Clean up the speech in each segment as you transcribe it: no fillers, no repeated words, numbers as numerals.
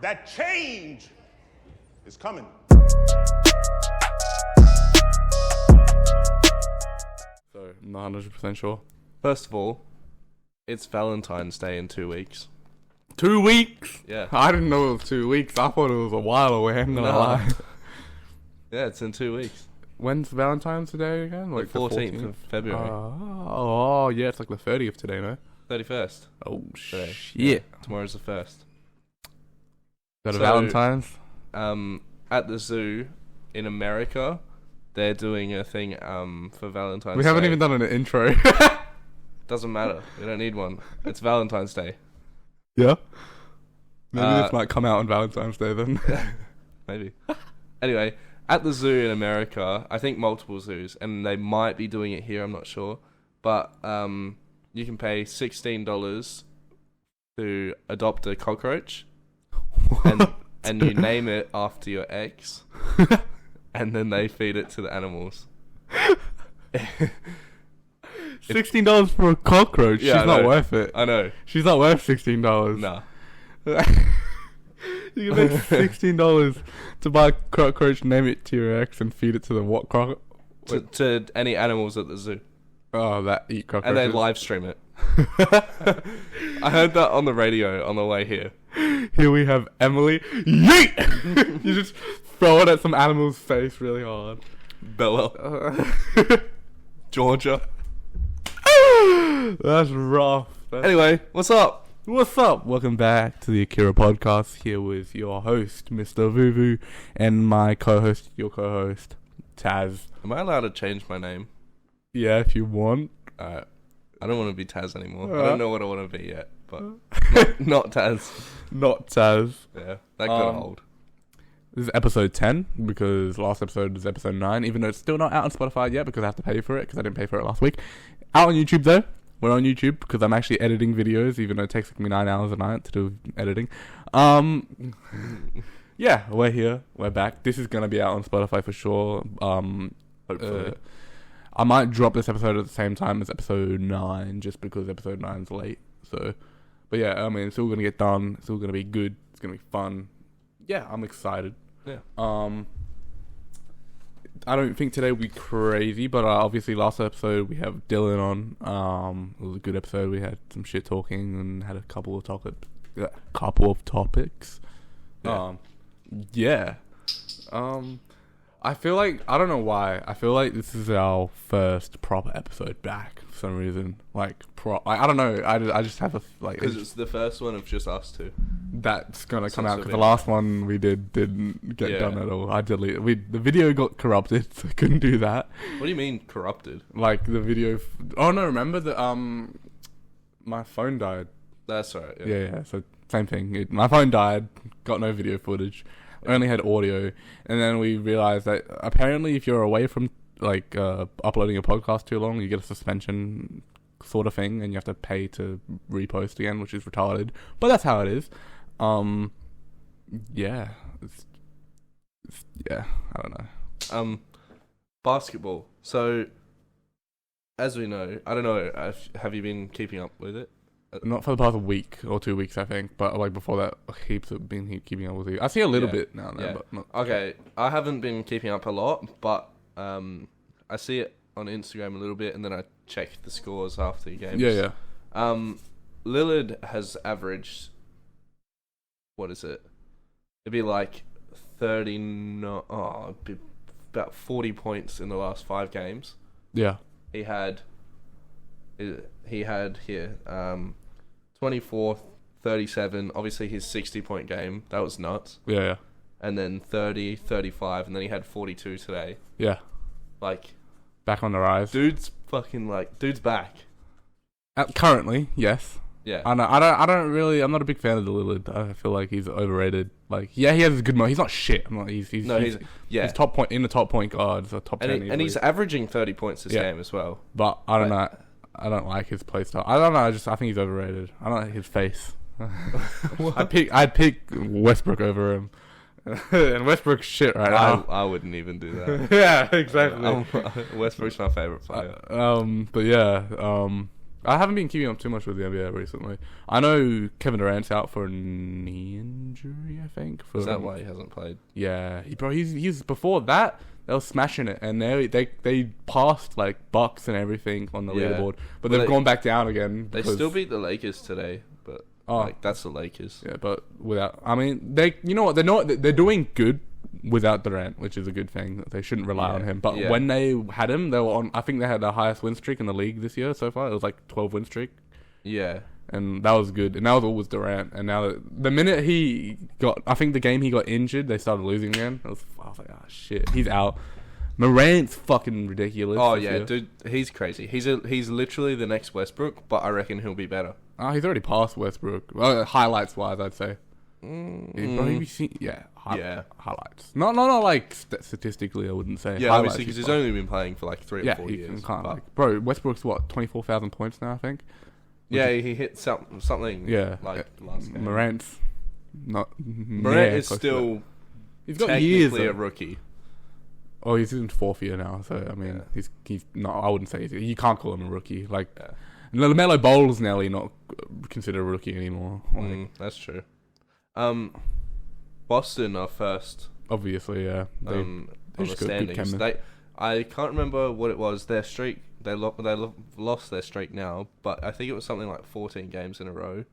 that change is coming. So, I'm not 100% sure. First of all, it's Valentine's Day in 2 weeks. 2 weeks? Yeah. I didn't know it was 2 weeks. I thought it was a while away. I'm not gonna lie. Yeah, it's in 2 weeks. When's Valentine's Day again? Like the 14th of February. Oh, yeah, it's like the 30th today, no? 31st. Oh, Today. shit. Yeah. Tomorrow's the 1st. Got a Valentine's? At the zoo in America, they're doing a thing for Valentine's Day. We haven't even done an intro. Doesn't matter. We don't need one. It's Valentine's Day. Yeah? Maybe this might come out on Valentine's Day then. Maybe. Anyway, at the zoo in America, I think multiple zoos, and they might be doing it here, I'm not sure, but you can pay $16 to adopt a cockroach, and you name it after your ex, and then they feed it to the animals. $16 for a cockroach? Yeah, she's not worth it. I know. She's not worth $16. Nah. You can pay $16 to buy a cockroach, name it to your ex, and feed it to the what To any animals at the zoo. Oh, that eat cockroaches. And they live stream it. I heard that on the radio on the way here. Here we have Emily. Yeet! You just throw it at some animal's face really hard. Bella. Georgia. That's rough. Anyway, what's up? What's up? Welcome back to the Akira Podcast. Here with your host, Mr VuVu, and my co-host, your co-host, Tazz. Am I allowed to change my name? Yeah, if you want. I don't want to be Tazz anymore. I don't know what I want to be yet, but not Tazz. Not Tazz. Yeah, that got old. This is episode 10, because last episode is episode 9, even though it's still not out on Spotify yet, because I have to pay for it, because I didn't pay for it last week. Out on YouTube, though. We're on YouTube, because I'm actually editing videos, even though it takes me 9 hours a night to do editing. Yeah, we're here. We're back. This is going to be out on Spotify for sure. Hopefully. I might drop this episode at the same time as episode 9, just because episode 9's late. So, but yeah, I mean, it's all going to get done. It's all going to be good. It's going to be fun. Yeah, I'm excited. Yeah. I don't think today will be crazy, but obviously last episode we have Dylan on. It was a good episode. We had some shit talking and had a couple of topics. Yeah. I feel like, I don't know why, I feel like this is our first proper episode back for some reason. Like, I don't know, I just have a, like... Because it's the first one of just us two. That's gonna come out, because the last one we didn't get done at all. I deleted the video got corrupted, so I couldn't do that. What do you mean, corrupted? Like, the video... Oh, no, remember that, my phone died. That's right, Yeah, so same thing. My phone died, got no video footage. Only had audio, and then we realized that apparently if you're away from like uploading a podcast too long, you get a suspension sort of thing, and you have to pay to repost again, which is retarded. But that's how it is. Yeah, yeah, I don't know. Basketball. So, as we know, I don't know. Have you been keeping up with it? Not for the past week or 2 weeks, I think. But like before that, heaps have been keeping up with it. I see a little bit now and then, but not. Okay, I haven't been keeping up a lot, but I see it on Instagram a little bit, and then I check the scores after the games. Yeah. Lillard has averaged, what is it? It'd be like about 40 points in the last 5 games. Yeah. He had here 24, 37, obviously his 60-point game, that was nuts. Yeah. And then 30, 35, and then he had 42 today. Yeah. Like, back on the rise. Dude's back. Currently, yes. Yeah. I know. I don't really. I'm not a big fan of the Lillard. I feel like he's overrated. Like, yeah, he has a good He's not shit. I'm not. He's top point in the top point guards or top 10. And he's averaging 30 points this game as well. But I don't know. I don't like his play style. I don't know. I think he's overrated. I don't like his face. I'd pick Westbrook over him. And Westbrook's shit right now. I wouldn't even do that. Yeah, exactly. Westbrook's my favorite player. But yeah. I haven't been keeping up too much with the NBA recently. I know Kevin Durant's out for a knee injury, I think. Is that why he hasn't played? Yeah, he's before that they were smashing it, and they passed like Bucks and everything on the leaderboard, but they've gone back down again. They still beat the Lakers today, but that's the Lakers. Yeah, but without, I mean, you know what, they're doing good without Durant, which is a good thing. They shouldn't rely on him. But when they had him, they were on. I think they had the highest win streak in the league this year so far. It was like 12 win streak. Yeah. And that was good. And that was always Durant. And now the minute he got, I think the game he got injured, they started losing again. I was like, oh shit, he's out. Morant's fucking ridiculous. Oh yeah, dude, he's crazy. He's literally the next Westbrook, but I reckon he'll be better. He's already passed Westbrook. Highlights wise, I'd say. Highlights. Not like statistically, I wouldn't say. Yeah, obviously, because he's only been playing for like 3 or 4 years. Bro, Westbrook's what, 24,000 points now, I think. Yeah, he hit something. Yeah, like last game. Morant is still. He's got years. A rookie. Oh, he's in 4th year now, so I mean, he's not. I wouldn't say you can't call him a rookie. Like, LaMelo Ball's nearly not considered a rookie anymore. That's true. Boston are first. Obviously, yeah. On the standings. I can't remember what it was. Their streak. They lost their streak now, but I think it was something like 14 games in a row.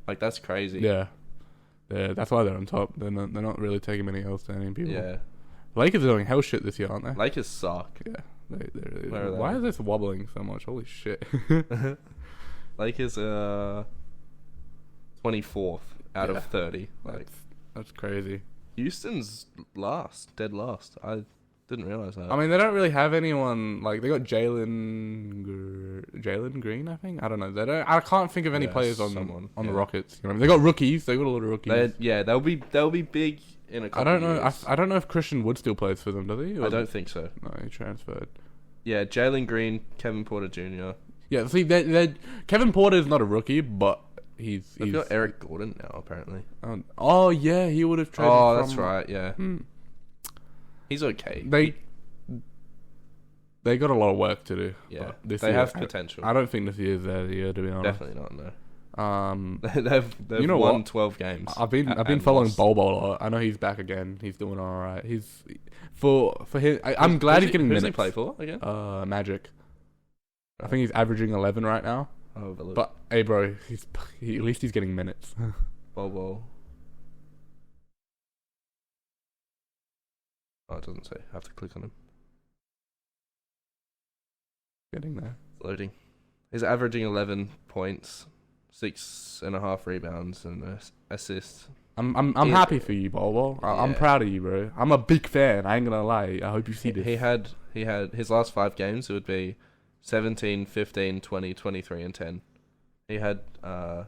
Like, that's crazy. Yeah. That's why they're on top. They're not really taking many L's to any people. Yeah. Lakers are doing hell shit this year, aren't they? Lakers suck. Yeah. Why is this wobbling so much? Holy shit. Lakers are 24th out of 30. That's crazy. Houston's dead last. I didn't realize that. I mean, they don't really have anyone. Like, they got Jalen Green, I think. I don't know. I can't think of any players on the Rockets. You know what I mean? They got rookies. They got a lot of rookies. They'll be big in a couple I don't know. years. I don't know if Christian Wood still plays for them, does he? I don't think so. No, he transferred. Yeah, Jalen Green, Kevin Porter Jr. Yeah, see, Kevin Porter is not a rookie, but he's got Eric Gordon now, apparently. Oh yeah, he would have traded. Oh, that's right. Yeah. He's okay. They got a lot of work to do. Yeah, they have potential. I don't think this year's their year, to be honest. Definitely not. No. They've won 12 games. I've been following Bol Bol a lot. I know he's back again. He's doing all right. He's for him. I'm glad he's getting minutes. Who's he play for again? Magic. I think he's averaging 11 right now. Oh, but hey, bro, at least he's getting minutes. Bol Bol. Oh, it doesn't say. I have to click on him. Getting there. Loading. He's averaging 11 points, 6.5 rebounds, and assists. I'm happy for you, Bol Bol. I'm proud of you, bro. I'm a big fan. I ain't gonna lie. I hope you see this. He had his last 5 games. It would be 17, 15, 20, 23, and 10. He had oh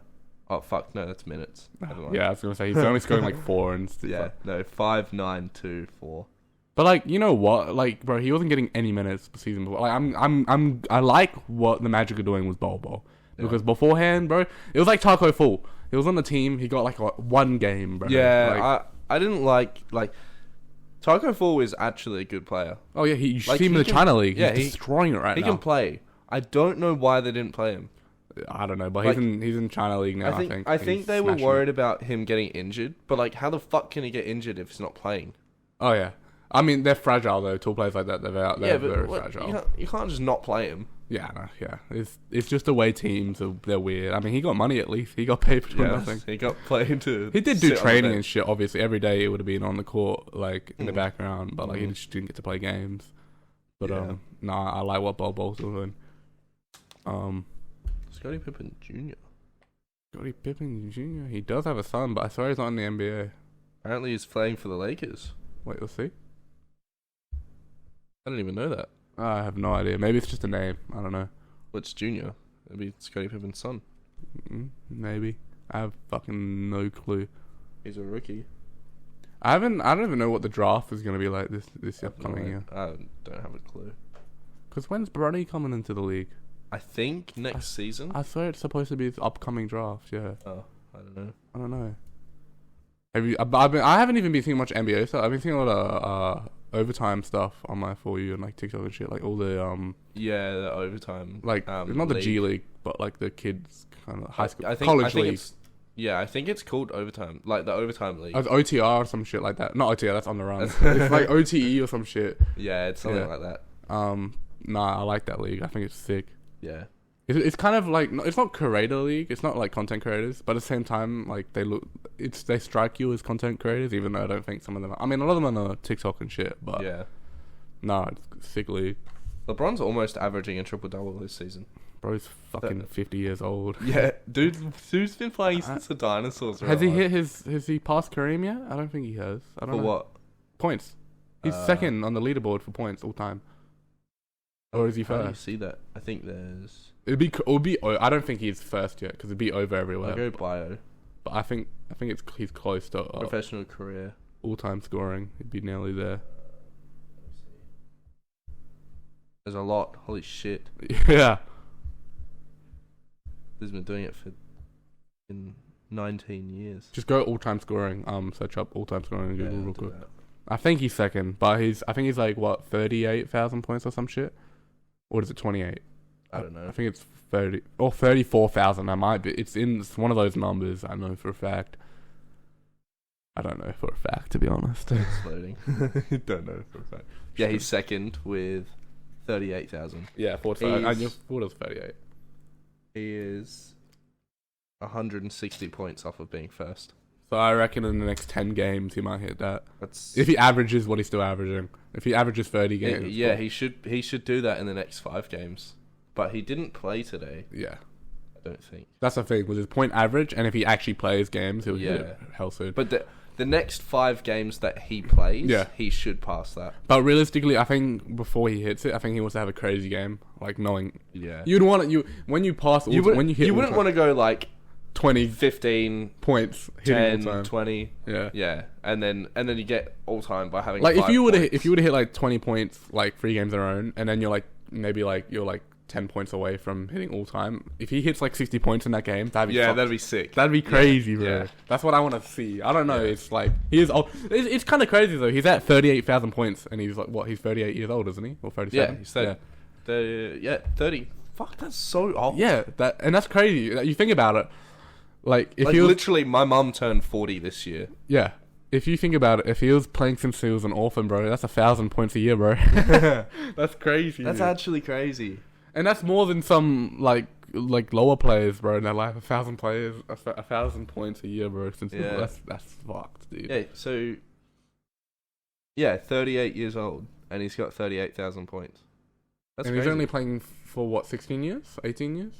fuck no, that's minutes. Yeah, I was gonna say he's only scoring like 4 and stuff. Yeah, no, 5, 9, 2, 4. But like, you know what? Like, bro, he wasn't getting any minutes the season before. Like, I like what the Magic are doing with Bol Bol. Because beforehand, bro, it was like Taco Fall. He was on the team. He got like 1 game, bro. Yeah, I didn't like Taco Fall is actually a good player. Oh yeah, you see him in the China League. Yeah, he's destroying it right now. He can play. I don't know why they didn't play him. I don't know, but he's in China League now. I think they were worried about him getting injured. But like, how the fuck can he get injured if he's not playing? Oh yeah. I mean, they're fragile though. Tall players like that, they're very fragile. You can't just not play him. Yeah, no, yeah. It's just the way teams are. They're weird. I mean, he got money at least. He got paid for nothing. He got played to. He did do training and shit. Obviously, every day it would have been on the court, like in the background, but like he just didn't get to play games. But I like what Bol Bol's doing. Scottie Pippen Jr. Scottie Pippen Jr. He does have a son, but I swear he's not in the NBA. Apparently, he's playing for the Lakers. Wait, we'll see. I didn't even know that. I have no idea. Maybe it's just a name. I don't know. What's Junior? It'd be Scottie Pippen's son. Maybe. I have fucking no clue. He's a rookie. I don't even know what the draft is going to be like this upcoming year. I don't have a clue. Because when's Bronny coming into the league? I think next season. I swear it's supposed to be this upcoming draft. Yeah. Oh, I don't know. I haven't even been seeing much NBA stuff. I've been seeing a lot of overtime stuff on my For You and like TikTok and shit. Like all the the overtime. Like not the G League but like the kids kind of high school, I college think league. I think it's called overtime, like the overtime league. It's OTR or some shit like that. Not OTR, that's on the run. It's like OTE or some shit. Yeah, it's something like that. Nah, I like that league. I think it's sick. Yeah. It's kind of like, it's not creator league. It's not like content creators, but at the same time, like they strike you as content creators, even though I don't think some of them are. I mean, a lot of them are on TikTok and shit, but Yeah. nah, it's sick league. LeBron's almost averaging a triple-double this season. Bro's fucking 50 years old. Yeah, dude's been playing since the dinosaurs. Has he passed Kareem yet? I don't think he has. I don't For know. what? Points. He's second on the leaderboard for points all time. Or is he How do you first? see that? I think there's... It'd be. I don't think he's first yet because it'd be over everywhere. I'll go bio. But I think he's close to Professional career. all-time scoring. He'd be nearly there. There's a lot. Holy shit. Yeah. He's been doing it for 19 years. Just go all-time scoring. Search up all-time scoring and Google I'll real do quick. that. I think he's second, but I think he's like what 38,000 points or some shit, or is it 28? I don't know. I think it's 30 or 34,000. I might be. It's one of those numbers. I know for a fact. I don't know for a fact, to be honest. It's loading. Don't know for a fact. Yeah, he's second with 38,000. Yeah, thought was 38. He is 160 points off of being first. So I reckon in the next 10 games he might hit that. That's If he averages what he's still averaging. If he averages 30 games. yeah, he should do that in the next 5 games. But he didn't play today, Yeah. I don't think. That's the thing with his point average, and if he actually plays games, he'll hit it hell soon. But the next 5 games that he plays, he should pass that. But realistically, I think before he hits it, I think he wants to have a crazy game, like knowing. Yeah. You'd want it. When you pass, You wouldn't want to go like 20 15 points, hitting 10, all time. 20. Yeah. Yeah. And then you get all time by having Like 5 if you would points. have hit like 20 points, like 3 games in a row, and then you're like maybe like you're like 10 points away from hitting all time. If he hits like 60 points in that game, that'd be fucked. that'd be sick. That'd be crazy, bro. Yeah. That's what I want to see. I don't know. It's like he is old. It's kind of crazy though. He's at 38,000 points, and he's like what? He's 38 years old, isn't he? Or 37? Yeah, he's 30. 30. Fuck, that's so old. Yeah, that's crazy. You think about it. Like if Like he was literally, my mum turned 40 this year. yeah. If you think about it, if he was playing since he was an orphan, bro, that's 1,000 points a year, bro. That's crazy. That's dude. actually crazy. And that's more than some like lower players, bro, in their life. 1,000 players, 1,000 points a year, bro. That's fucked, dude. Yeah, so 38 years old, and he's got 38,000 points. That's and crazy. he's only playing for what, 16 years, 18 years,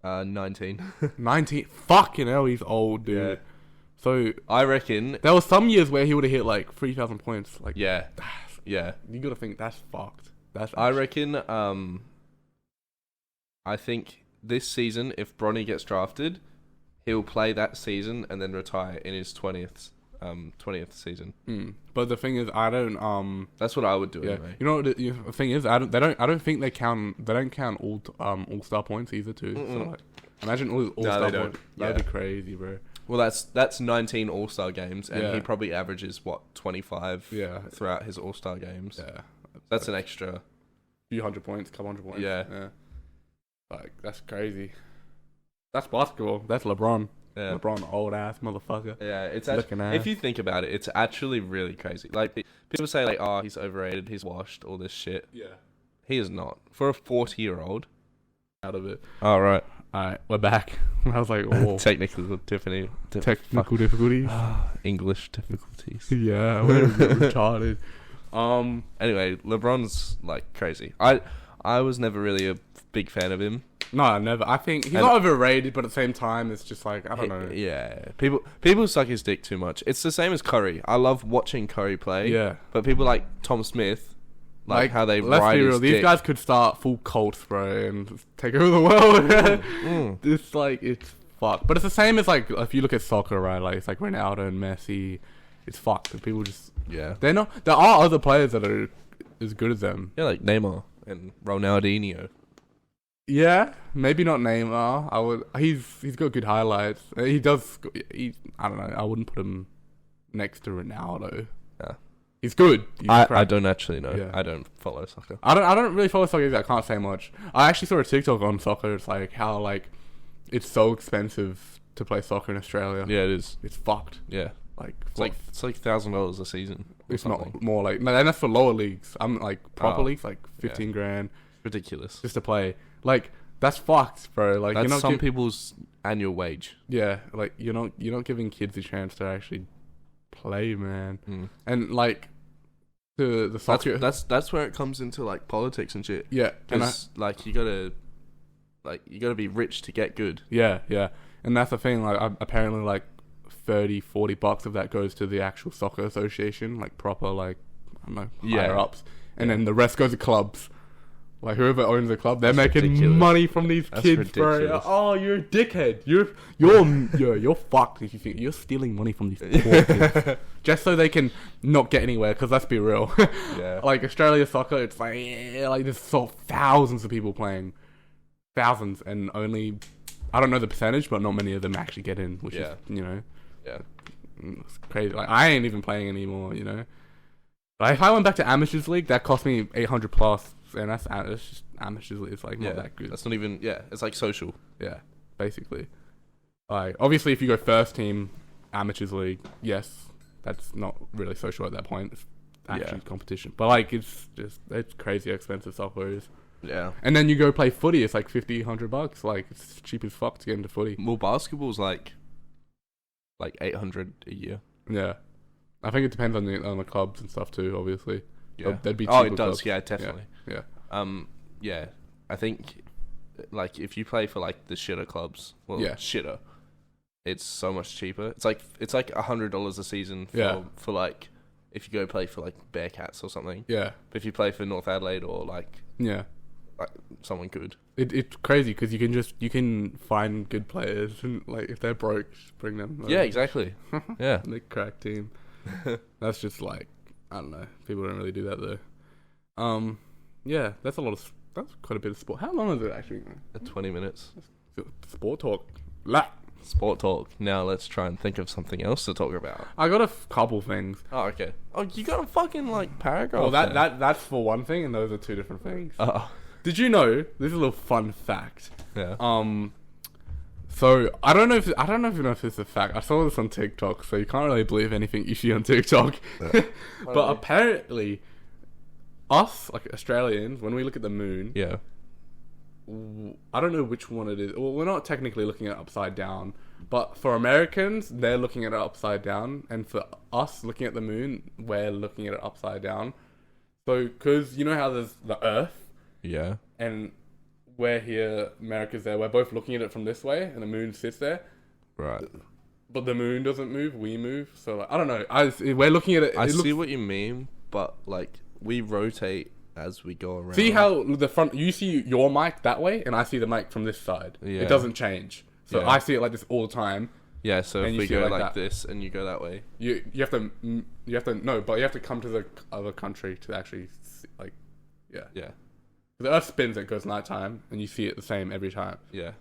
19. 19. Fucking hell, he's old, dude. Yeah. So I reckon. there was some years where he would have hit like 3,000 points. Like Yeah, yeah. you gotta think that's fucked. I reckon. I think this season, if Bronny gets drafted, he'll play that season and then retire in his 20th season. But the thing is, I don't. That's what I would do Yeah. anyway. You know what the thing is? I don't think they count. They don't count all-star points either too. So like, imagine all-star they points. don't. That'd Yeah. be crazy, bro. Well, that's 19 All-Star games, and Yeah. he probably averages what 25 Yeah. throughout his All-Star games. Yeah. That's an extra. Few hundred points, couple hundred points. Yeah. Like that's crazy. That's basketball. That's LeBron. Yeah. LeBron, old ass motherfucker. Yeah, it's Looking actually, at- if you think about it, it's actually really crazy. Like people say, like, "Oh, he's overrated. He's washed. All this shit." Yeah. He is not. For a 40-year-old. Out of it. All right. All right, we're back. I was like, oh, Technical Tiffany. technical difficulties. English difficulties. Yeah, we're retarded. Anyway, LeBron's like crazy. I was never really a big fan of him. No, never. I think he's And- not overrated, but at the same time, it's just like I don't know. Yeah, people suck his dick too much. It's the same as Curry. I love watching Curry play. Yeah. But people like Tom Smith, like how they let's ride be his real. These dick. guys could start full cults, bro, and take over the world. It's like it's fucked. But it's the same as like if you look at soccer, right? Like it's like Ronaldo and Messi. It's fucked. And people just they're not. There are other players that are as good as them. Yeah, like Neymar and Ronaldinho. Yeah, maybe not Neymar. I would. He's got good highlights. He does. I don't know. I wouldn't put him next to Ronaldo. Yeah. He's good. I don't actually know. Yeah. I don't follow soccer. I don't really follow soccer either. I can't say much. I actually saw a TikTok on soccer. It's like how like it's so expensive to play soccer in Australia. Yeah, it is. It's fucked. Yeah, Like it's like $1,000 a season. it's not more like no, and that's for lower leagues. I'm like proper leagues like 15 grand Ridiculous. just to play. Like that's fucked, bro. Like That's you're not some people's annual wage. yeah, like you're not giving kids a chance to actually play, man. And like the soccer That's where it comes into like politics and shit. yeah, and Because like you gotta be rich to get good. yeah, and that's the thing. Like apparently like $30-$40 of that goes to the actual soccer association, like proper like I don't know higher ups, and then the rest goes to clubs. Like whoever owns the club, they're making ridiculous. money from these That's kids, bro. ridiculous. Oh, you're a dickhead. You're fucked if you think you're stealing money from these poor kids just so they can not get anywhere. Because let's be real, Yeah. like Australia soccer, it's like there's so thousands of people playing, thousands, and only I don't know the percentage, but not many of them actually get in, which is Yeah. it's crazy. Like I ain't even playing anymore, Like if I went back to amateurs league, that cost me 800 plus, and it's just amateurs league. It's like not that good. That's not even. Yeah, it's like social. Yeah, basically. Like obviously, if you go first team amateurs league, yes, that's not really social at that point. It's actually competition, but like it's crazy how expensive soccer is. Yeah. And then you go play footy, it's like $50-$100. Like it's cheap as fuck to get into footy. Well, basketball's like 800 a year. Yeah, I think it depends on the clubs and stuff too. Obviously, Yeah. there'd be Oh, cheaper it does. clubs. Yeah, definitely. Yeah. Yeah. I think like if you play for like the shitter clubs, shitter, it's so much cheaper. It's like $100 a season for like if you go play for like Bearcats or something. Yeah. But if you play for North Adelaide or like someone good. It's crazy because you can find good players and like if they're broke, just bring them over. Yeah, exactly. Yeah. The crack team. That's just like I don't know. People don't really do that though. Yeah, that's quite a bit of sport. How long is it actually? 20 minutes. Sport talk. Sport talk. Now let's try and think of something else to talk about. I got a couple things. Oh, okay. Oh, you got a fucking like paragraph. Well, that's for one thing, and those are two different things. Oh. Did you know? This is a little fun fact. Yeah. So I don't know if you know if this is a fact. I saw this on TikTok, so you can't really believe anything you see on TikTok. But apparently, us like Australians, when we look at the moon, Yeah. I don't know which one it is. Well, we're not technically looking at it upside down, but for Americans, they're looking at it upside down, and for us looking at the moon, we're looking at it upside down. So, because you know how there's the Earth, Yeah. and we're here, America's there. We're both looking at it from this way, and the moon sits there. Right. But the moon doesn't move; we move. So, like, I don't know. We're looking at it. I see what you mean, but like we rotate as we go around. See how the front? You see your mic that way, and I see the mic from this side. Yeah. It doesn't change. So Yeah. I see it like this all the time. Yeah. So and if you we see it go like like that. this and you go that way. You have to no, but you have to come to the other country to actually see, like, yeah. Yeah. The Earth spins, it goes nighttime, and you see it the same every time. Yeah.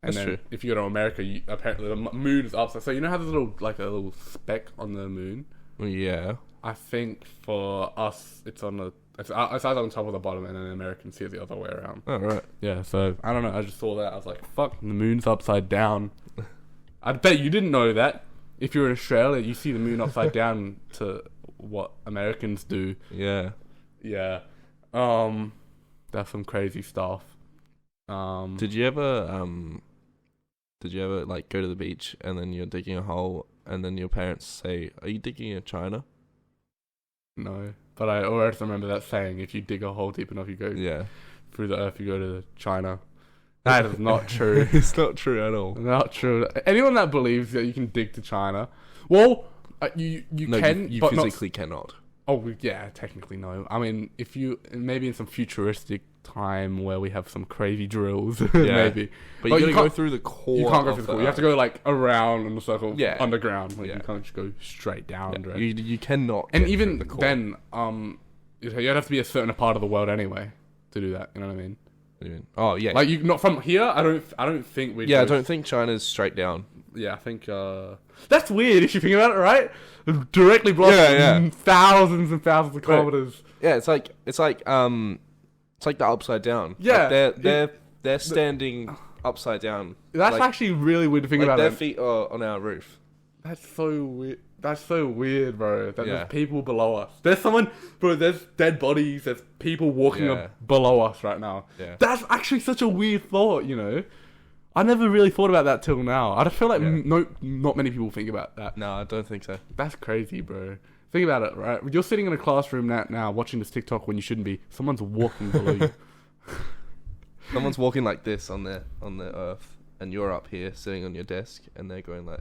And That's then true. if you go to America, apparently the moon is upside. So you know how there's a little speck on the moon? Well, yeah. I think for us, it's either on top or the bottom, and then Americans see it the other way around. Oh, right. Yeah, so I don't know. I just saw that. I was like, fuck, the moon's upside down. I bet you didn't know that. If you're in Australia, you see the moon upside down to what Americans do. Yeah. Yeah. That's some crazy stuff. Did you ever like go to the beach and then you're digging a hole and then your parents say, "Are you digging a China?" No. But I always remember that saying, if you dig a hole deep enough, you go through the earth, you go to China. That is not true. It's not true at all. Not true. Anyone that believes that you can dig to China, well, you can, you but physically cannot. Oh yeah, technically no. I mean, if you maybe in some futuristic time where we have some crazy drills, maybe. But you gotta go through the core. You can't go through the core. You have to go like around in a circle, Yeah. underground. Like you can't just go straight down. Yeah. Right? You cannot. And get even through the core. then, you'd have to be a certain part of the world anyway to do that. You know what I mean? What do you mean? Oh yeah. Like you not from here. I don't think we. I don't think China's straight down. Yeah, I think that's weird if you think about it, right? Directly blocks thousands and thousands of kilometers. Yeah, it's like the upside down. Yeah, like they're standing upside down. That's actually really weird to think about. Their feet are on our roof. That's so weird. That's so weird, bro. That there's people below us. There's someone, bro. There's dead bodies. There's people walking below us right now. Yeah. That's actually such a weird thought, you know. I never really thought about that till now. I feel like not many people think about that. No, I don't think so. That's crazy, bro. Think about it, right? You're sitting in a classroom now watching this TikTok when you shouldn't be. Someone's walking below you. Someone's walking like this on the earth, and you're up here sitting on your desk, and they're going like.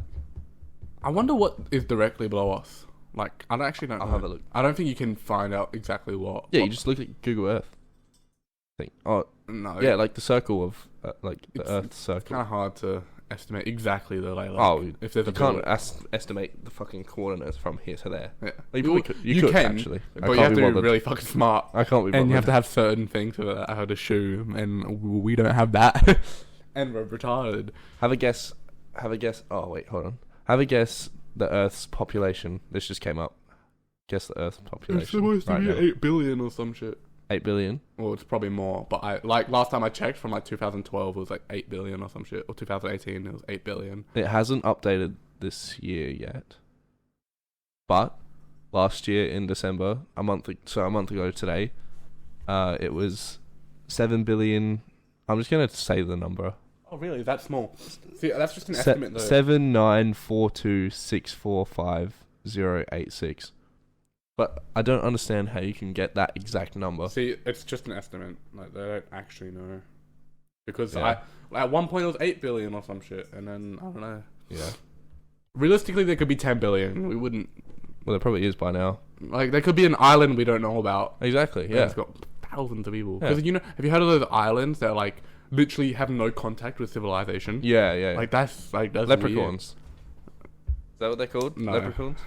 I wonder what is directly below us. Like, I don't know. I'll have a look. I don't think you can find out exactly what. Yeah, you just look at Google Earth. Oh no. Yeah, like the circle of the Earth's circle. It's kind of hard to estimate exactly the like. If there's you can't estimate the fucking coordinates from here to there. Yeah, you could actually, but you have to be really fucking smart. I can't be bothered. And you have to have certain things to assume, and we don't have that, and we're retarded. Have a guess. Oh wait, hold on. Have a guess. The Earth's population. This just came up. Guess the Earth's population. It's supposed to be 8 billion or some shit. 8 billion? Well, it's probably more. But last time I checked from 2012, it was 8 billion or some shit. Or 2018, it was 8 billion. It hasn't updated this year yet. But last year in December, a month ago today, it was 7 billion. I'm just going to say the number. Oh, really? That's small. See, that's just an estimate, though. 7942645 But I don't understand how you can get that exact number. See, it's just an estimate. Like, they don't actually know. Because at one point it was 8 billion or some shit, and then, I don't know. Yeah. Realistically, there could be 10 billion. We wouldn't... Well, there probably is by now. Like, there could be an island we don't know about. Exactly, yeah. It's got thousands of people. Because, have you heard of those islands that, literally have no contact with civilization? Yeah. That's leprechauns. Weird. Is that what they're called? No. Leprechauns?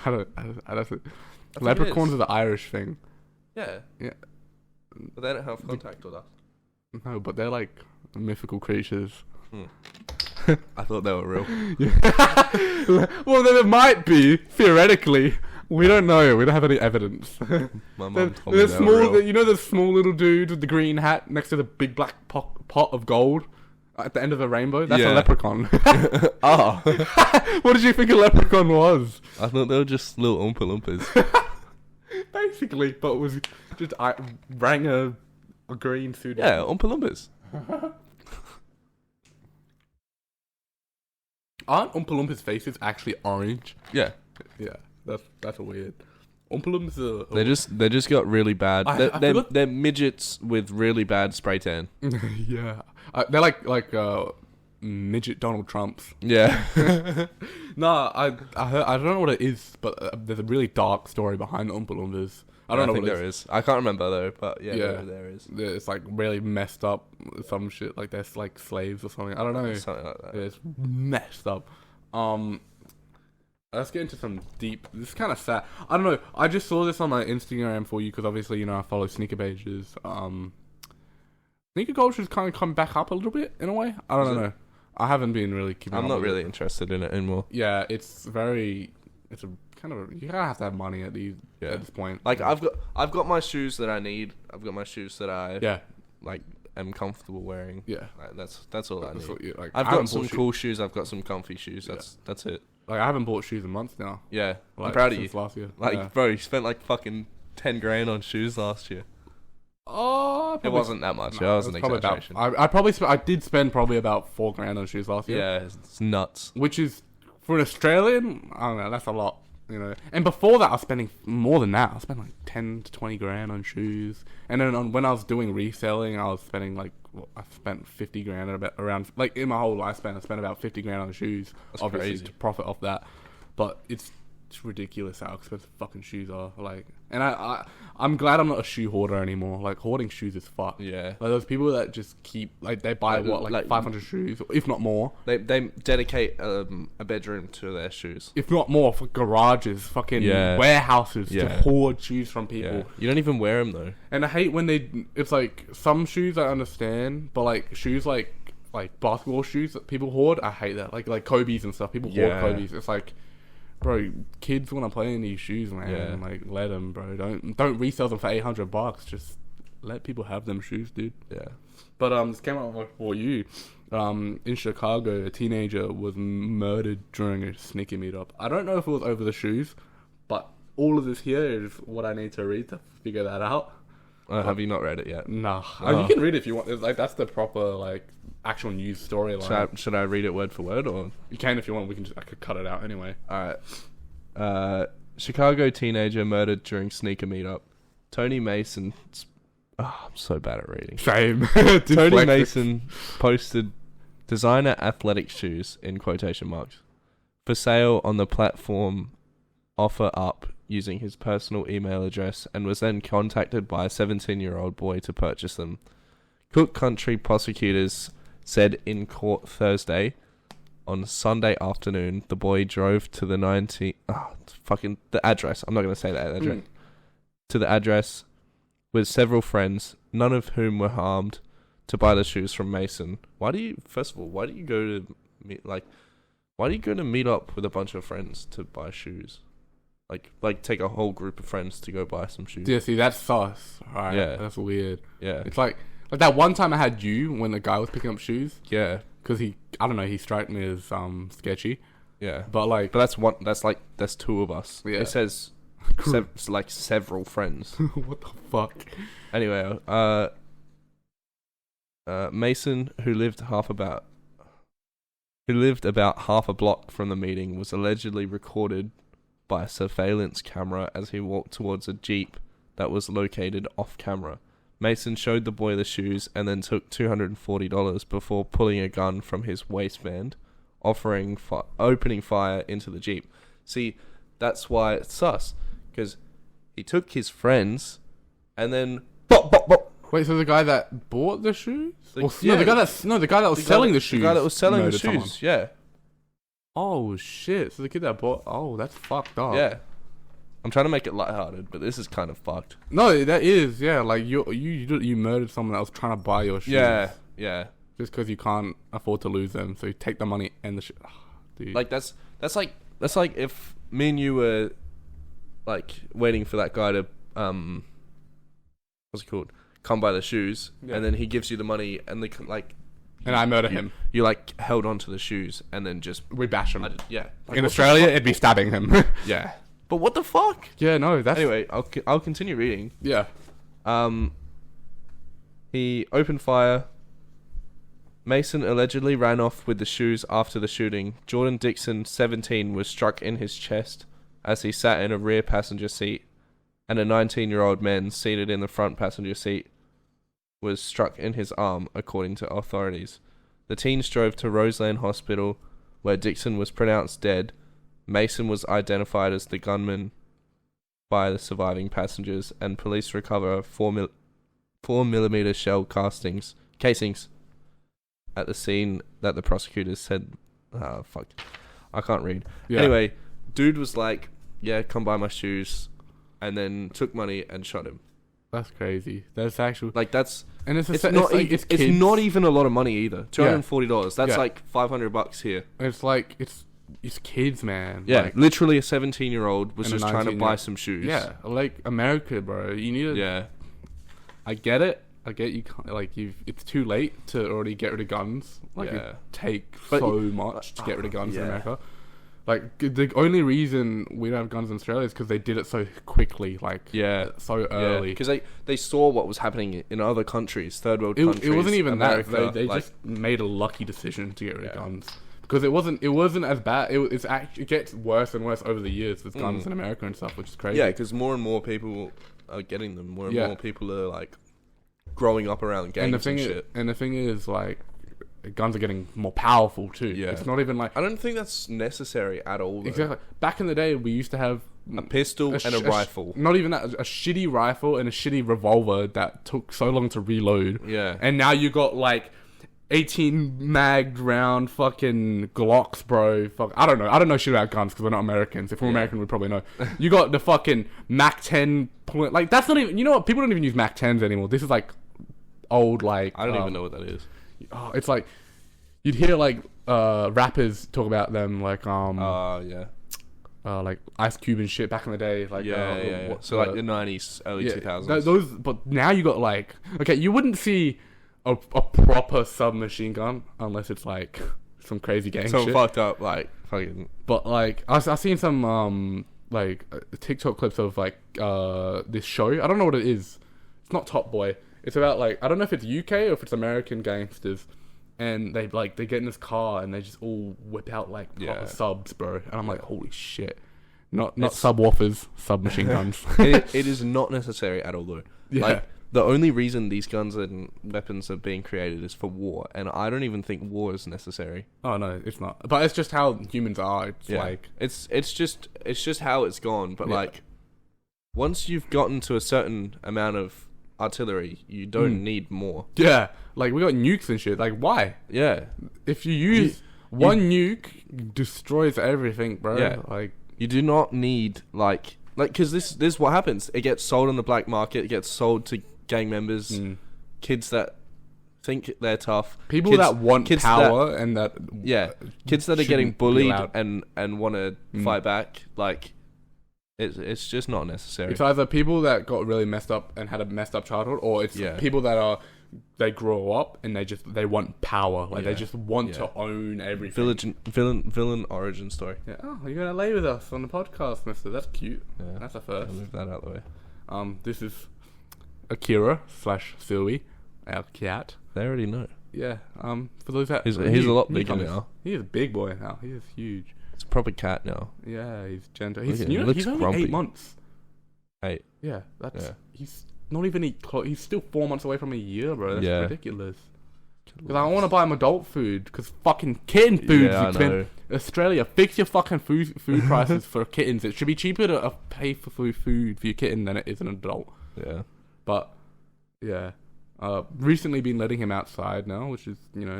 I don't leprechauns are the Irish thing. Yeah. But they don't have contact with us. No, but they're mythical creatures. I thought they were real. Well, then it might be, theoretically. We don't know. We don't have any evidence. My mum told me they were real. You know the small little dude with the green hat next to the big black pot of gold at the end of the rainbow? That's a leprechaun. Oh. What did you think a leprechaun was? I thought they were just little Oompa Loompas. Basically, but it was just wearing a green suit. Yeah, Oompa Loompas. Aren't Oompa Loompas' faces actually orange? Yeah. Yeah, that's weird. Oompa Loompas are... They just got really bad. They're midgets with really bad spray tan. Yeah. They're like midget Donald Trumps. Yeah. No, I don't know what it is, but there's a really dark story behind the Oompa Loompas. I don't know what there is. I can't remember though, but there is. It's really messed up. Some shit they're slaves or something. I don't know. Something like that. Yeah, it's messed up. Let's get into some deep. This is kind of sad. I don't know. I just saw this on my Instagram for you because obviously I follow sneaker pages. Sneaker culture's kind of come back up a little bit in a way. I don't know. I haven't been really keeping. I'm not really interested in it anymore. Yeah, it's a kind of you gotta have to have money at this point. I've got my shoes that I need. I've got my shoes that I am comfortable wearing. Yeah, that's all I need. I've got some cool shoes. I've got some comfy shoes. That's it. I haven't bought shoes in months now. Yeah, I'm proud of you. Last year. Bro, you spent fucking 10 grand on shoes last year. Oh, it wasn't that much. No, it was an exaggeration. I did spend probably about 4 grand on shoes last year. Yeah, it's nuts. Which is for an Australian, I don't know. That's a lot, And before that, I was spending more than that. I spent 10 to 20 grand on shoes, and then when I was doing reselling, I was spending I spent 50 grand around in my whole lifespan. I spent about 50 grand on shoes. That's obviously crazy. To profit off that, but it's ridiculous how expensive fucking shoes are. And I'm glad I'm not a shoe hoarder anymore. Hoarding shoes is fucked. Yeah. Those people that just keep they buy 500 shoes, if not more. They dedicate a bedroom to their shoes, if not more, for garages, fucking warehouses to hoard shoes from people. Yeah. You don't even wear them though. And I hate when it's some shoes I understand, but shoes like basketball shoes that people hoard. I hate that. Like Kobe's and stuff. People hoard Kobe's. It's like, bro, kids want to play in these shoes, man. Yeah. Like, let them, bro. Don't resell them for $800. Just let people have them shoes, dude. Yeah. But this came out for you. In Chicago, a teenager was murdered during a sneaker meetup. I don't know if it was over the shoes, but all of this here is what I need to read to figure that out. Have you not read it yet? Nah. You can read it if you want. It's like, that's the proper, like, actual news storyline. Should I read it word for word, or You can if you want. I could cut it out anyway. all right? Chicago teenager murdered during sneaker meetup. Tony Mason. I'm so bad at reading. Same. Tony Mason posted designer athletic shoes in quotation marks for sale on the platform OfferUp using his personal email address, and was then contacted by a 17-year-old boy to purchase them. Cook County prosecutors said in court Thursday. On Sunday afternoon, the boy drove to the the address. I'm not going to say that address. To the address with several friends, none of whom were harmed, to buy the shoes from Mason. Why do you go to meet up with a bunch of friends to buy shoes? Like take a whole group of friends to go buy some shoes. Yeah, see, that's sus. Alright, Yeah. that's weird. Yeah. It's like that one time I had you when the guy was picking up shoes. Yeah. Because he struck me as sketchy. Yeah. But That's two of us. Yeah. It says several friends. what the fuck? Anyway, Mason, who lived about half a block from the meeting, was allegedly recorded by a surveillance camera as he walked towards a Jeep that was located off camera. Mason showed the boy the shoes and then took $240 before pulling a gun from his waistband, opening fire into the Jeep. See, that's why it's sus, because he took his friends and then Wait, so the guy that bought the shoes? The guy that was selling the shoes. The guy that was selling the murdered shoes, someone. yeah. Oh shit! So the kid that bought, that's fucked up. Yeah. I'm trying to make it lighthearted, but this is kind of fucked. No, that is, yeah. Like you murdered someone that was trying to buy your shoes. Yeah, yeah. Just because you can't afford to lose them, so you take the money and the shit. Oh, dude. Like that's like if me and you were like waiting for that guy to what's it called? Come buy the shoes, and then he gives you the money, and and I murder him. You like held on to the shoes, and then just We bash him. yeah. Like, In Australia, it'd be stabbing him. yeah. But what the fuck? Yeah, no, that's Anyway, I'll continue reading. yeah. He opened fire. Mason allegedly ran off with the shoes after the shooting. Jordan Dixon, 17, was struck in his chest as he sat in a rear passenger seat, and a 19-year-old man seated in the front passenger seat was struck in his arm, according to authorities. The teens drove to Roseland Hospital, where Dixon was pronounced dead. Mason was identified as the gunman by the surviving passengers, and police recover 4mm shell casings at the scene that the prosecutors said, fuck, I can't read. Yeah. Anyway, dude was like, yeah, come buy my shoes, and then took money and shot him. That's crazy. That's actually Like that's, and it's it's not even a lot of money either. $240. That's Yeah. like $500 here. It's like it's kids, man. Yeah, Like, literally a 17-year-old was and a just trying to 19-year-old. buy some shoes. yeah, like America, bro. You need to. Yeah. I get it. I get you. Like it's too late to already get rid of guns. Like Yeah. it take But so much to get rid of guns in yeah. America. Like the only reason we don't have guns in Australia is because they did it so quickly. Like Yeah. so early. Because they saw what was happening in other countries, third world countries. It wasn't even America, that. They like, just made a lucky decision to get rid of Yeah. guns because it wasn't as bad. It gets worse and worse over the years with guns in America and stuff, which is crazy. Yeah, because more and more people are getting them. More and Yeah. more people are like growing up around gangs and shit. And the thing is, like, guns are getting more powerful too. Yeah. It's not even like I don't think that's necessary at all. Though. exactly. Back in the day, we used to have A pistol and a rifle. Not even that. A shitty rifle and a shitty revolver that took so long to reload. Yeah. And now you got like 18 magged round fucking Glocks, bro. Fuck, I don't know shit about guns because we're not Americans. If we're American, we'd probably know. You got the fucking Mac 10. Like that's not even. You know what? People don't even use Mac 10s anymore. This is like old. Like I don't even know what that is. oh, it's like you'd hear like rappers talk about them like like Ice Cube and shit back in the day, like so like the 90s, early 2000s. Those, but now you got like, okay, you wouldn't see a proper submachine gun unless it's like some crazy gang shit. Fucked up, like fucking. But like I've seen some like TikTok clips of like this show. I don't know what it is. It's not Top Boy. It's about like, I don't know if it's UK or if it's American gangsters. And they get in this car and they just all whip out like proper subs, bro. And I'm like, holy shit. Not subwoofers, submachine guns. it is not necessary at all, though. Yeah. Like, the only reason these guns and weapons are being created is for war. And I don't even think war is necessary. Oh, no, it's not. But it's just how humans are. It's like... It's just how it's gone. But like, once you've gotten to a certain amount of artillery, you don't need more. Yeah. Like, we got nukes and shit. Like, why? Yeah. If you use one nuke, destroys everything, bro. Yeah. Like, you do not need, like, because this is what happens. It gets sold on the black market. It gets sold to gang members, kids that think they're tough. People that want power and that... Yeah. Kids that are getting bullied and want to fight back. Like, it's just not necessary. It's either people that got really messed up and had a messed up childhood, or it's people that are... They grow up and they want power. Like they just want to own everything. Villain origin story. Yeah. Oh, you're gonna lay with us on the podcast, mister. That's cute. Yeah. That's a first. I'll move that out of the way. This is Akira / Philly, our cat. They already know. Yeah. For those that he's a lot bigger now. He is a big boy now. He is huge. It's a proper cat now. Yeah, he's gentle. He's only grumpy. 8 months. 8. Yeah. He's not even he's still 4 months away from a year, bro. That's ridiculous. Because I want to buy him adult food. Because fucking kitten food is expensive. Australia, fix your fucking food prices for kittens. It should be cheaper to pay for food for your kitten than it is an adult. Yeah. But recently been letting him outside now, which is,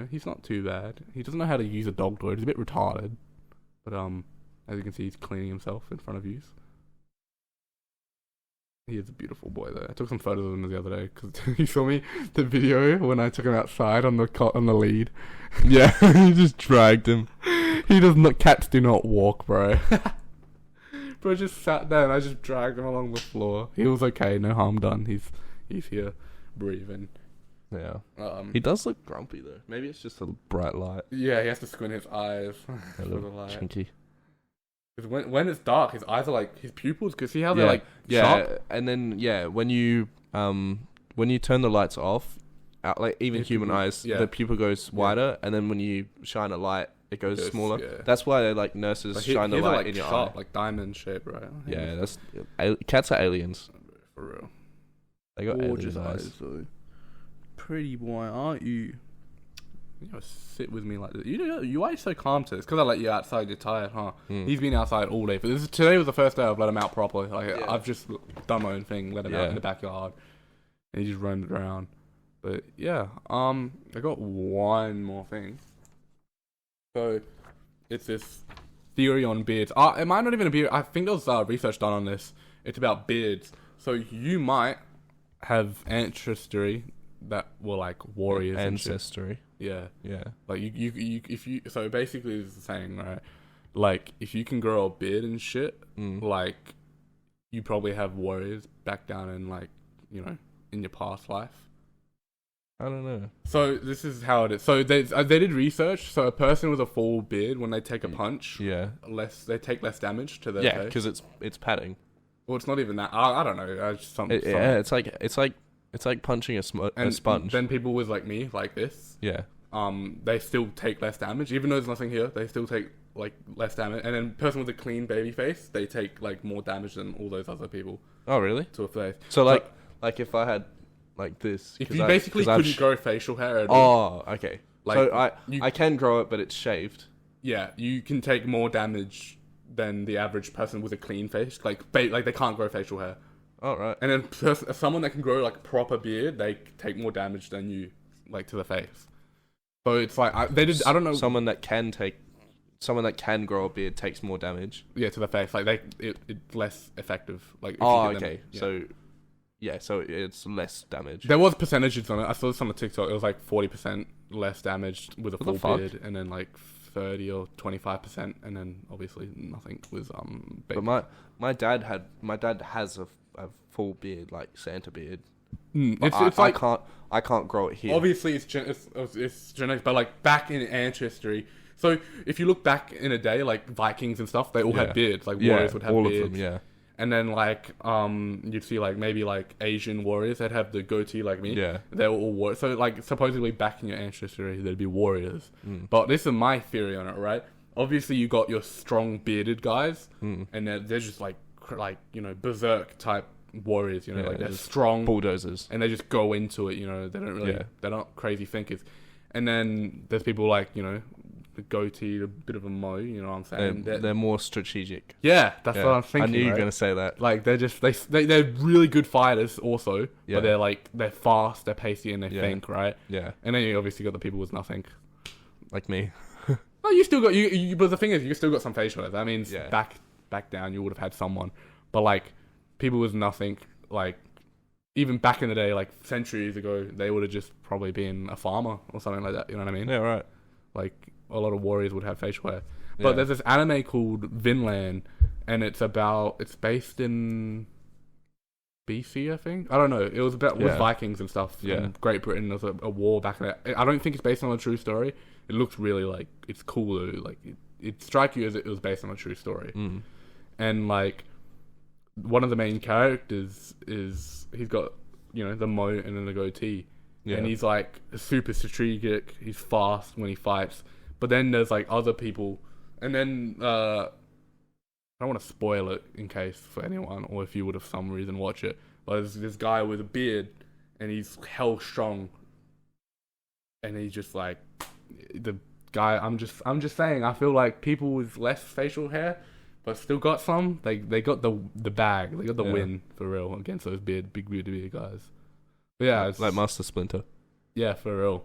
he's not too bad. He doesn't know how to use a dog toy. He's a bit retarded. But as you can see, he's cleaning himself in front of you. He is a beautiful boy, though. I took some photos of him the other day because he saw me the video when I took him outside on the lead. Yeah, he just dragged him. He does not. Cats do not walk, bro. Bro just sat there and I just dragged him along the floor. He was okay, no harm done. He's here, breathing. Yeah. He does look grumpy though. Maybe it's just a bright light. Yeah, he has to squint his eyes for the light. Chinky. Because when it's dark, his eyes are like his pupils. Because see how they're like sharp? And then when you turn the lights off, like even human eyes, the pupil goes wider, and then when you shine a light, it goes smaller. Yeah. That's why they like nurses shine the light in your eye, like diamond shape, right? Yeah, cats are aliens. For real. They got gorgeous alien eyes. Though. Pretty boy, aren't you? You gotta sit with me like this. You are so calm today. It's because I let you outside. You're tired, huh? He's been outside all day. But today was the first day I've let him out properly. Like I've just done my own thing, let him out in the backyard, and he just roamed around. But yeah, I got one more thing. So it's this theory on beards. It might not even be. I think there was research done on this. It's about beards. So you might have ancestry that were like warriors. Ancestry. Yeah. Yeah. Like you so basically it's the saying, right? Like if you can grow a beard and shit, like you probably have warriors back down in like, in your past life. I don't know. So this is how it is. So they did research. So a person with a full beard, when they take a punch, they take less damage to their face. Yeah, because it's padding. Well, it's not even that. I don't know. Yeah, it's like punching a sponge. Then people with like me, like this, they still take less damage, even though there's nothing here. They still take like less damage. And then person with a clean baby face, they take like more damage than all those other people. Oh, really? To a face. So like if I had like this, if you basically couldn't grow facial hair. Okay. Like, so I can grow it, but it's shaved. Yeah, you can take more damage than the average person with a clean face. Like they can't grow facial hair. Oh, right. And then someone that can grow like proper beard, they take more damage than you, like to the face. So it's like I don't know. Someone that can grow a beard takes more damage. Yeah, to the face. Like it's less effective. Like okay. So so it's less damage. There was percentages on it. I saw this on the TikTok. It was like 40% less damage with a What the full fuck? beard, and then like 30 or 25%, and then obviously nothing was But my dad has a full beard, like Santa beard. It's like I can't grow it here. obviously it's genetic, but like back in ancestry. So if you look back in a day, like Vikings and stuff, they all had beards. Like warriors would have all beards. of them. Yeah. And then like you'd see like maybe like Asian warriors that have the goatee like me. Yeah. They're all warriors. So like supposedly back in your ancestry there'd be warriors. But this is my theory on it, right? Obviously you got your strong bearded guys, and they're just like berserk type warriors. Like they're strong bulldozers, and they just go into it. They don't really they're not crazy thinkers. And then there's people like the goatee, a bit of a mo, you know what I'm saying? They're more strategic. Yeah, that's what I'm thinking. I knew you were right? going to say that. Like they're just they're really good fighters also, Yeah. but they're fast, they're pacey, and they think, right? Yeah. And then you obviously got the people with nothing. Like me. Oh, you still got you but the thing is, you still got some facial hair. That means Yeah. back down, you would have had someone. But like people with nothing, like even back in the day, like centuries ago, they would have just probably been a farmer or something like that. You know what I mean? Yeah, right. Like a lot of warriors would have facial hair. Yeah. But there's this anime called Vinland, and it's based in BC, I think. I don't know. It was about with Vikings and stuff. Yeah. In Great Britain, there was a war back there. I don't think it's based on a true story. It looks really like it's cool though. Like it strikes you as it was based on a true story. And like one of the main characters is he's got the mo and then the goatee. Yeah. And he's like super strategic. He's fast when he fights. But then there's like other people, and then I don't want to spoil it in case for anyone, or if you would have for some reason watch it. But there's this guy with a beard, and he's hell strong, and he's just like the guy. I'm just saying. I feel like people with less facial hair, but still got some. They got the bag. They got the win for real against those big beard guys. But yeah, it's like Master Splinter. Yeah, for real.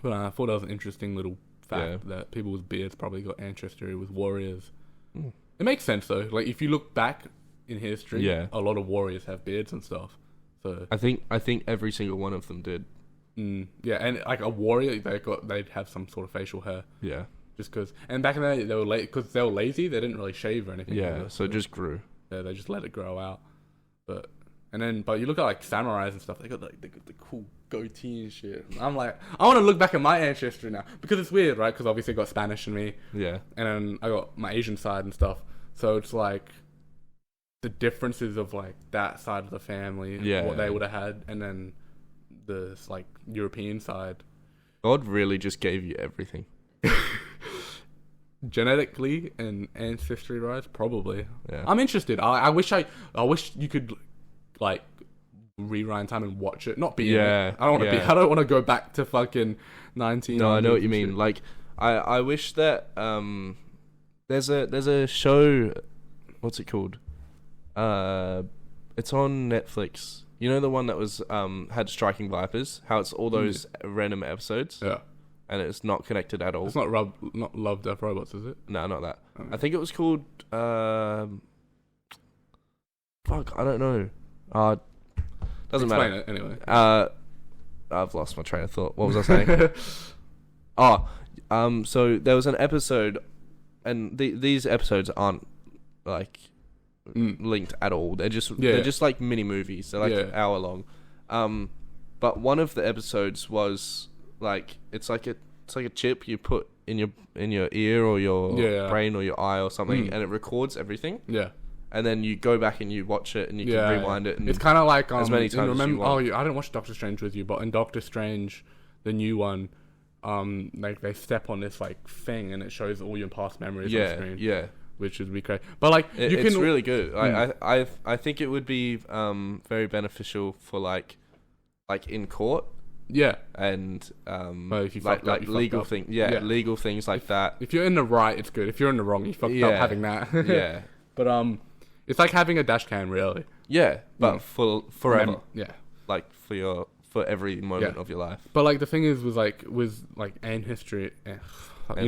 But I thought that was an interesting little fact that people with beards probably got ancestry with warriors. It makes sense though. Like if you look back in history, a lot of warriors have beards and stuff. So I think every single one of them did. Yeah, and like a warrior, they'd have some sort of facial hair. Yeah, just because. And back in the day, they were because they were lazy. They didn't really shave or anything. Yeah, so it just grew. Yeah, they just let it grow out. But you look at like samurais and stuff. They got the cool goatee and shit. I'm like, I want to look back at my ancestry now because it's weird, right? Because obviously I got Spanish in me. Yeah, and then I got my Asian side and stuff. So it's like the differences of like that side of the family, what they would have had, and then the like European side. God really just gave you everything. Genetically and ancestry wise, probably. Yeah. I'm interested. I wish you could like rewind time and watch it. Not be in it. I don't want to be. I don't want to go back to fucking 19. No, I know what you mean. Like I wish that there's a show. What's it called? It's on Netflix. You know the one that was had Striking Vipers? How it's all those random episodes? Yeah. And it's not connected at all. It's not Love, Death, Robots, is it? No, not that. Oh. I think it was called fuck, I don't know. Doesn't Explain matter. It anyway. I've lost my train of thought. What was I saying? So there was an episode, and these episodes aren't like linked at all. They're just like mini movies. They're like an hour long. But one of the episodes was like it's like a chip you put in your ear or your brain or your eye or something, and it records everything. Yeah. And then you go back and you watch it and you can rewind it. And it's kind of like as many times as you want. I didn't watch Doctor Strange with you, but in Doctor Strange, the new one, like they step on this like thing and it shows all your past memories on screen. Yeah. Which would be great. But like it's really good. I think it would be very beneficial for like in court. Yeah. And if you like legal things. Yeah, legal things like that. If you're in the right, it's good. If you're in the wrong, you fucked up having that. Yeah. But it's like having a dash cam, really. Yeah, but for forever. Like for every moment of your life. But like the thing is, with ancestry, you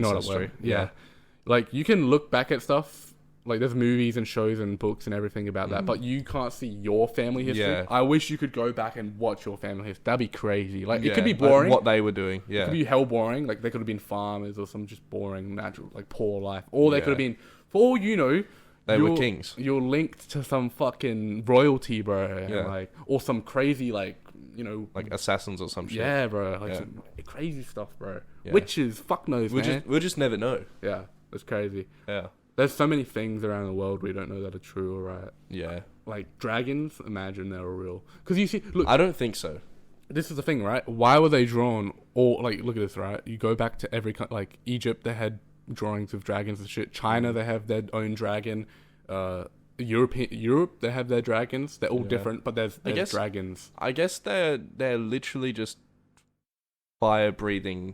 know what I mean? Yeah. Like you can look back at stuff like there's movies and shows and books and everything about that, but you can't see your family history. Yeah. I wish you could go back and watch your family history. That'd be crazy. Like it could be boring. Like what they were doing. It Yeah. could be hell boring. Like they could have been farmers or some just boring, natural, like poor life. Or they Yeah. could have been, for all you know, They were kings. You're linked to some fucking royalty, bro. And Yeah. like, or some crazy, like, you know, Like assassins or some shit. yeah, bro. Like Yeah. some crazy stuff, bro. Yeah. Witches, fuck knows, man. We'll just never know. Yeah, it's crazy. Yeah. There's so many things around the world we don't know that are true or right. Yeah. Like dragons, imagine they were real. Because you see, look, I don't think so. this is the thing, right? Why were they drawn? Or like, look at this, right? You go back to every like Egypt, they had drawings of dragons and shit. China, they have their own dragon. Europe, they have their dragons. They're all different, but there's dragons. I guess they're literally just fire breathing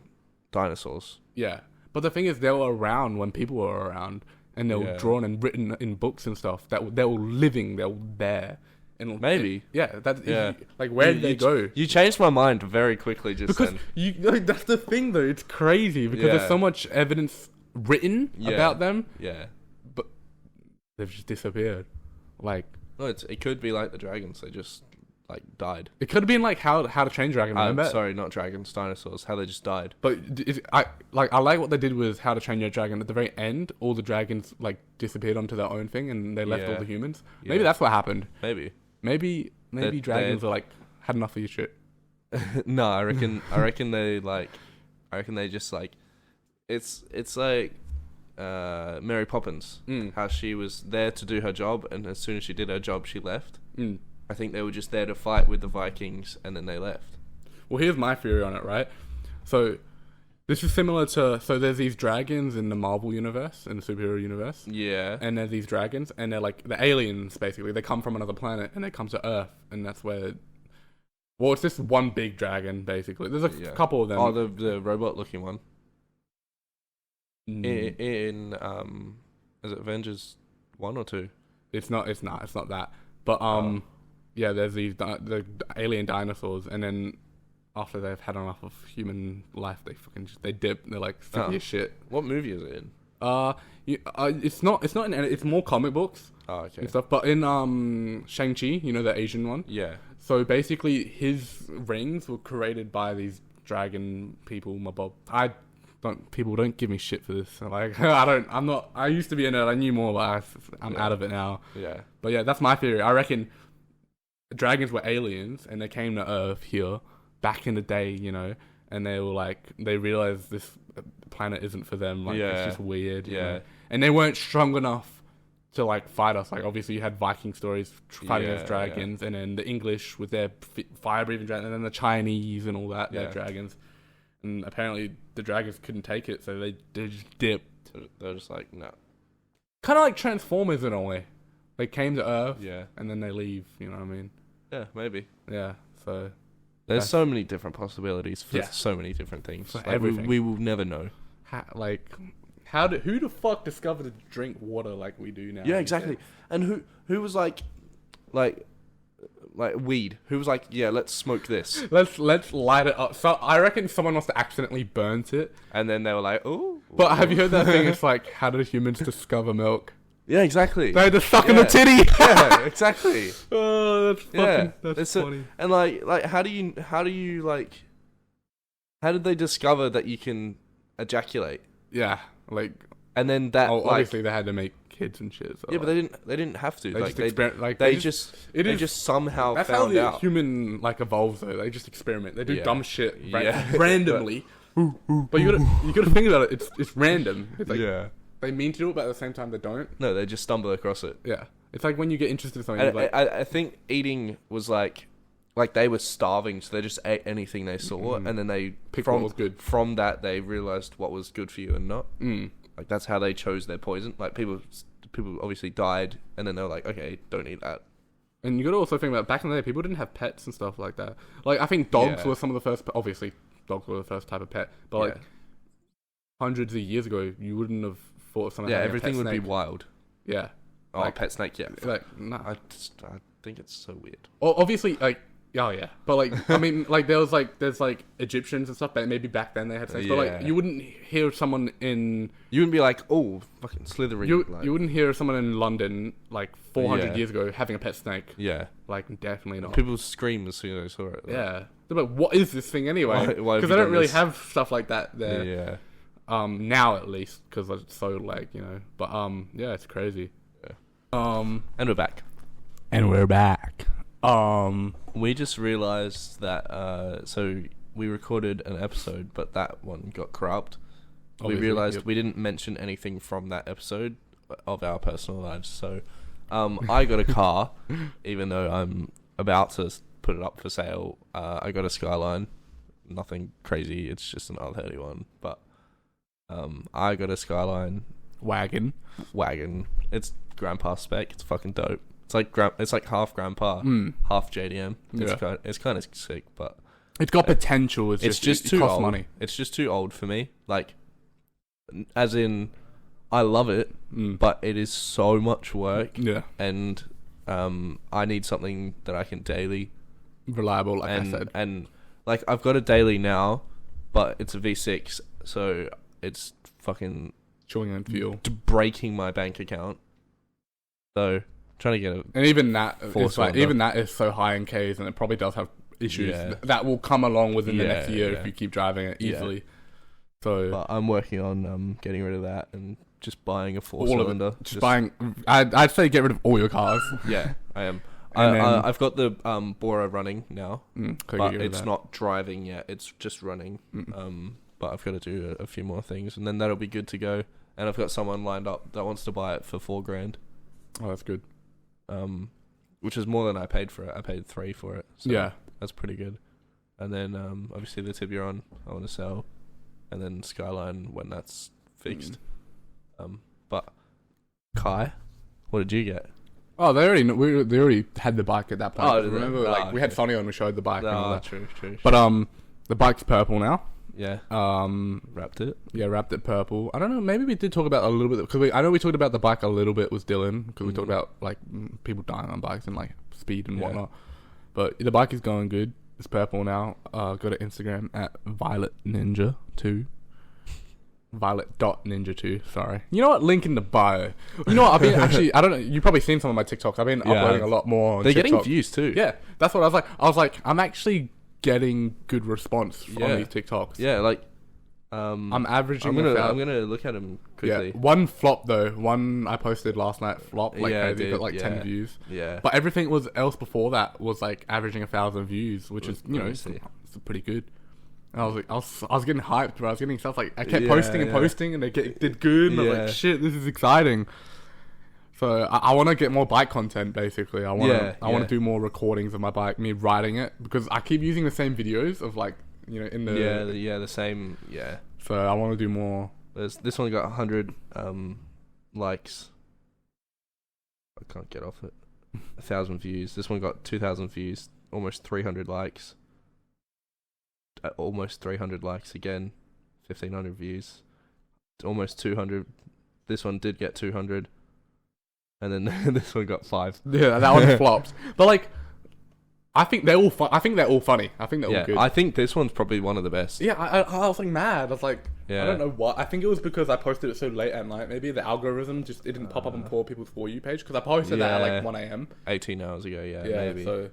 dinosaurs. Yeah, but the thing is, they were around when people were around, and they were drawn and written in books and stuff. That they were living, they were there. And Maybe. Like where did they go? You changed my mind very quickly just Because then. like, that's the thing though. It's crazy because there's so much evidence written about them, Yeah. but they've just disappeared. Like No, it could be like the dragons. They just like died. it could have been like how to Train Your Dragon. Remember? Sorry, not dragons, dinosaurs. How they just died. But I like what they did with How to Train Your Dragon. At the very end, all the dragons like disappeared onto their own thing, and they left all the humans. Maybe that's what happened. Maybe dragons are like had enough of your shit. No, I reckon they just like it's like Mary Poppins, how she was there to do her job, and as soon as she did her job, she left. I think they were just there to fight with the Vikings, and then they left. Well, here's my theory on it, right? So this is similar to there's these dragons in the Marvel universe, in the superhero universe. Yeah. And there's these dragons, and they're like the aliens, basically. They come from another planet, and they come to Earth, and that's where. Well, it's just one big dragon, basically. There's a couple of them. Oh, the robot-looking one. Mm. In is it Avengers 1 or 2? It's not that. But yeah, there's these the alien dinosaurs, and then after they've had enough of human life, they dip. They're like sick of your shit. What movie is it in? It's not it's more comic books. Oh, okay. And stuff. But in Shang-Chi, you know, the Asian one. Yeah. So basically, his rings were created by these dragon people. People don't give me shit for this. Like, I used to be in it. I knew more, but I'm out of it now. Yeah. But yeah, that's my theory. I reckon dragons were aliens, and they came to Earth here back in the day, you know, and they were like, they realized this planet isn't for them. Like, it's just weird. You know? And they weren't strong enough to like fight us. Like, obviously you had Viking stories fighting against dragons, and then the English with their fire-breathing dragons, and then the Chinese and all that, their dragons. And apparently the dragons couldn't take it, so they just dipped. They're just like, no. Kind of like Transformers in a way. They came to Earth, and then they leave, you know what I mean? Yeah, maybe. Yeah, so... There's so many different possibilities for so many different things. For like, everything. We will never know. Who the fuck discovered to drink water like we do now? Yeah, exactly. And who was like weed? Who was like, yeah, let's smoke this. Let's light it up. So I reckon someone must have accidentally burnt it. And then they were like, oh. But have you heard that thing? It's like, how did humans discover milk? Yeah, exactly. They had to suck in the titty. Yeah, exactly. Oh, that's fucking that's funny. And like, how do you like? How did they discover that you can ejaculate? Yeah, like, and then that. Obviously, they had to make kids and shit. So yeah, but they didn't have to. They just somehow that's found how the out. human like evolves though. They just experiment. They do dumb shit randomly. But you gotta think about it. It's random. It's like, they mean to do it, but at the same time they don't. No, they just stumble across it. Yeah, it's like when you get interested in something. I think eating was like they were starving, so they just ate anything they saw, and then they picked what was good. From that, they realized what was good for you and not. Like, that's how they chose their poison. Like, people obviously died, and then they were like, okay, don't eat that. And you got to also think about back in the day, people didn't have pets and stuff like that. Like, I think dogs were some of the first. Obviously, dogs were the first type of pet, but like hundreds of years ago, you wouldn't have thought of something. Yeah, everything would be wild. Yeah. Oh, like, pet snake. Yeah. Like, nah. I think it's so weird. Well, obviously, like, Oh yeah, but like I mean, like there's like Egyptians and stuff, but maybe back then they had snakes. But like you wouldn't hear someone in You wouldn't be like, oh, fucking slithery. you like, you wouldn't hear someone in London like 400 years ago having a pet snake. Yeah, Like definitely not. people scream as soon as they saw it. Like, Yeah, they're like, what is this thing anyway? Why Because have they you don't really done this? have stuff like that there. Yeah. Now at least because it's so like but yeah, it's crazy. And we're back. And we're back. We just realized that so we recorded an episode, but that one got corrupt. Obviously, we realized yep. we didn't mention anything from that episode of our personal lives. So I got a car, even though I'm about to put it up for sale. I got a Skyline, nothing crazy. It's just an R31, but I got a Skyline wagon. It's grandpa spec. It's fucking dope. It's like half grandpa, half JDM. It's kind of sick, but It's got potential. it's just it too costs old. money. It's just too old for me. Like, as in, I love it, but it is so much work. Yeah, And I need something that I can daily. reliable. Like I said, And like I've got a daily now, but it's a V6, so it's fucking chewing on fuel. breaking my bank account. So trying to get And even that Four-cylinder. even that is so high in Ks, and it probably does have issues that will come along within the next year if you keep driving it easily. So, But I'm working on getting rid of that and just buying a all of four-cylinder. it. Just buying. I'd say get rid of all your cars. Yeah, I am. And then- I've got the Bora running now, Okay, but get rid of it's that. not driving yet. It's just running. But I've got to do a few more things, and then that'll be good to go. And I've got someone lined up that wants to buy it for $4,000. Oh, that's good. Which is more than I paid for it. I paid $3,000 for it. So Yeah. that's pretty good. And then obviously the Tiburon I want to sell, and then Skyline when that's fixed. But Kai, what did you get? Oh, they already had the bike at that point. Oh, did they? Remember, like we had Sonny on, we showed the bike and all that. True. But the bike's purple now. Yeah. Wrapped it. Yeah, wrapped it purple. I don't know. Maybe we did talk about a little bit because I know we talked about the bike a little bit with Dylan because we talked about like people dying on bikes and like speed and whatnot. But the bike is going good. It's purple now. Go to Instagram at violetninja2. Violet.ninja2. Sorry. You know what? Link in the bio. You know what? I've been actually. I don't know. You've probably seen some of my TikToks. I've been uploading a lot more. On They're TikTok. getting views too. Yeah, that's what I was like. I'm actually getting good response from these TikToks. Yeah, like I'm averaging. I'm gonna look at them quickly. Yeah, one flop though. One I posted last night flopped like Yeah, it crazy. did, Got like yeah. 10 views. Yeah. But everything else before that was like averaging 1,000 views, which is crazy. it's pretty good. And I was like, I was getting hyped, bro. I was getting stuff like I kept Yeah, posting and yeah. posting, and they did good. And I was Yeah. like, shit, this is exciting. So I want to get more bike content. Basically, I want to do more recordings of my bike, me riding it, because I keep using the same videos of like in the the same. Yeah. So I want to do more. This one got 100 likes. I can't get off it. 1,000 views. This one got 2,000 views. Almost 300 likes. Almost 300 likes again. 1,500 views. Almost 200. This one did get 200. And then this one got 5. Yeah, that one flopped. But like, I think they're all I think they're all funny. I think they're all good. I think this one's probably one of the best. Yeah, I was like mad. I was like, Yeah. I don't know what. I think it was because I posted it so late at night. Maybe the algorithm it didn't pop up on poor people's For You page because I posted that at like 1 a.m. 18 hours ago, yeah, Yeah, maybe. so.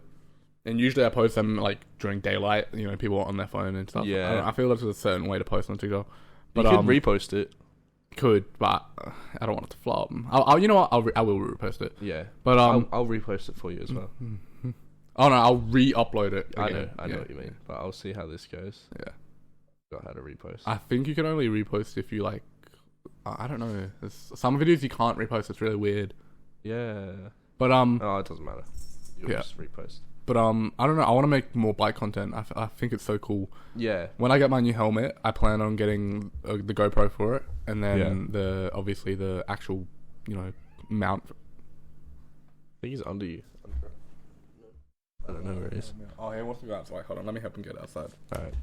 And usually I post them like during daylight. People are on their phone and stuff. Yeah. I, don't know, I feel there's a certain way to post on TikTok. But you could repost it. could, but I don't want it to flop. I'll you know what? I will repost it. Yeah. But I'll repost it for you as well. Oh no, I'll re-upload it. I again. know what you mean. But I'll see how this goes. Yeah. Got how to repost. I think you can only repost if you like. I don't know. There's some videos you can't repost. It's really weird. Yeah. But Oh, it doesn't matter. You'll Yeah. just repost. But I don't know. I want to make more bike content. I think it's so cool. Yeah. When I get my new helmet, I plan on getting the GoPro for it, and then obviously the actual mount. I think he's under you. I don't know where it is. Oh, he wants to go outside. Hold on, let me help him get outside. Alright.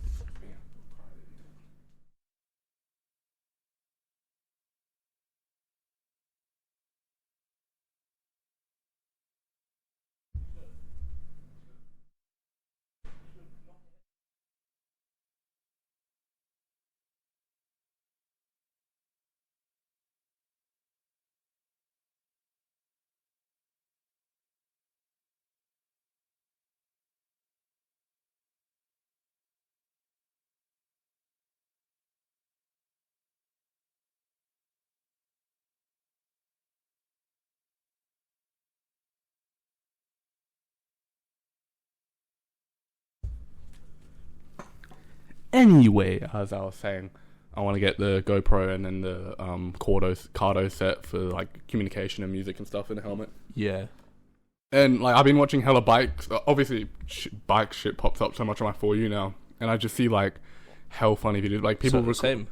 Anyway, as I was saying, I want to get the GoPro and then the Cardo set for like communication and music and stuff in the helmet. Yeah. And like I've been watching hella bikes. Obviously, bike shit pops up so much on my For You now, and I just see like hell funny videos. Like people the same.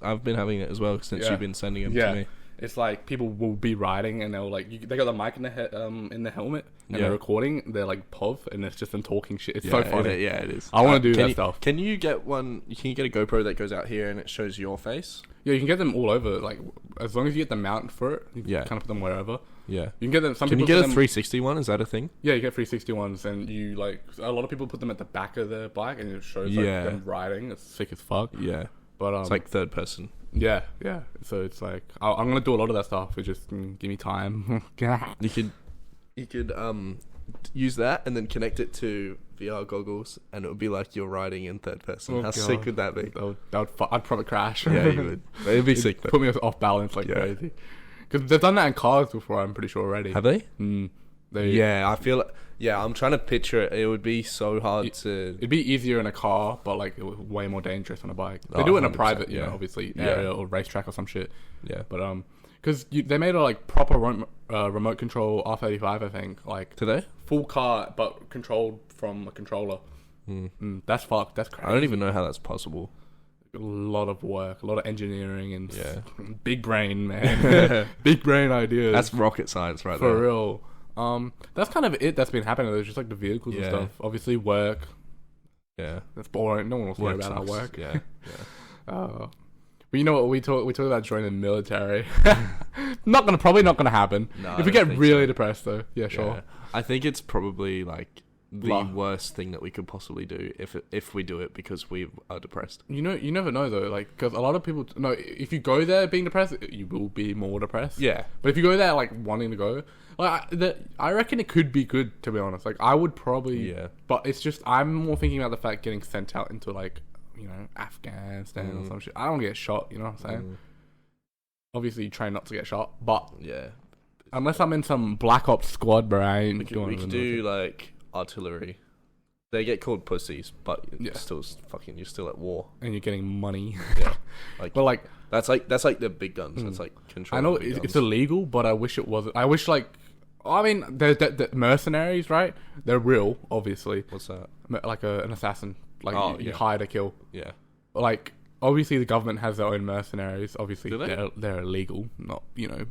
I've been having it as well since you've been sending them to me. It's like people will be riding and they'll like they got the mic in the helmet and they're recording. They're like POV and it's just them talking shit. It's so funny. It is. I want to do that stuff. Can you get one? Can you get a GoPro that goes out here and it shows your face? Yeah, you can get them all over. Like as long as you get the mount for it, you can kind of put them wherever. Yeah, you can get them. Can you get a 360 one? Is that a thing? Yeah, you get 360 ones, and you like a lot of people put them at the back of their bike, and it shows like them riding. It's sick as fuck. Yeah, but it's like third person. Yeah. So it's like I'm gonna do a lot of that stuff. It just give me time. You could use that and then connect it to VR goggles, and it would be like you're riding in third person. How sick would that be? I'd probably crash. Yeah, you would. It'd be sick. Put me off balance like crazy. Because they've done that in cars before, I'm pretty sure already. Have they? I feel like... Yeah, I'm trying to picture it. It would be so hard to... It'd be easier in a car, but like way more dangerous on a bike. They do it in a private, obviously, area or racetrack or some shit. Yeah. But, because they made a like proper remote control R35, I think. Like... Do they? Full car, but controlled from a controller. That's fucked. That's crazy. I don't even know how that's possible. A lot of work, a lot of engineering, and big brain, man. Big brain ideas. That's rocket science right there. For real. That's kind of it that's been happening. There's just like the vehicles and stuff. Obviously work. Yeah. That's boring. No one wants to hear about our work. Yeah. But you know what, we talk about joining the military. Probably not gonna happen. No, if we get really depressed though. Yeah, sure. Yeah. I think it's probably like the worst thing that we could possibly do if we do it because we are depressed. You never know though, like because a lot of people if you go there being depressed, you will be more depressed. Yeah, but if you go there like wanting to go, like I reckon it could be good, to be honest. Like I would probably, but it's just I'm more thinking about the fact getting sent out into like Afghanistan or some shit. I don't get shot. You know what I'm saying? Obviously, you try not to get shot, but unless I'm in some black ops squad, bro, I ain't doing. We could do like artillery. They get called pussies, but you're still at war and you're getting money. That's like the big guns. That's like control. I know it's illegal, but I wish it wasn't. I wish the mercenaries, right? They're real, obviously. What's that? Like an assassin, like you hire to kill. Yeah. Like obviously the government has their own mercenaries. Obviously Do they? They're illegal. Not you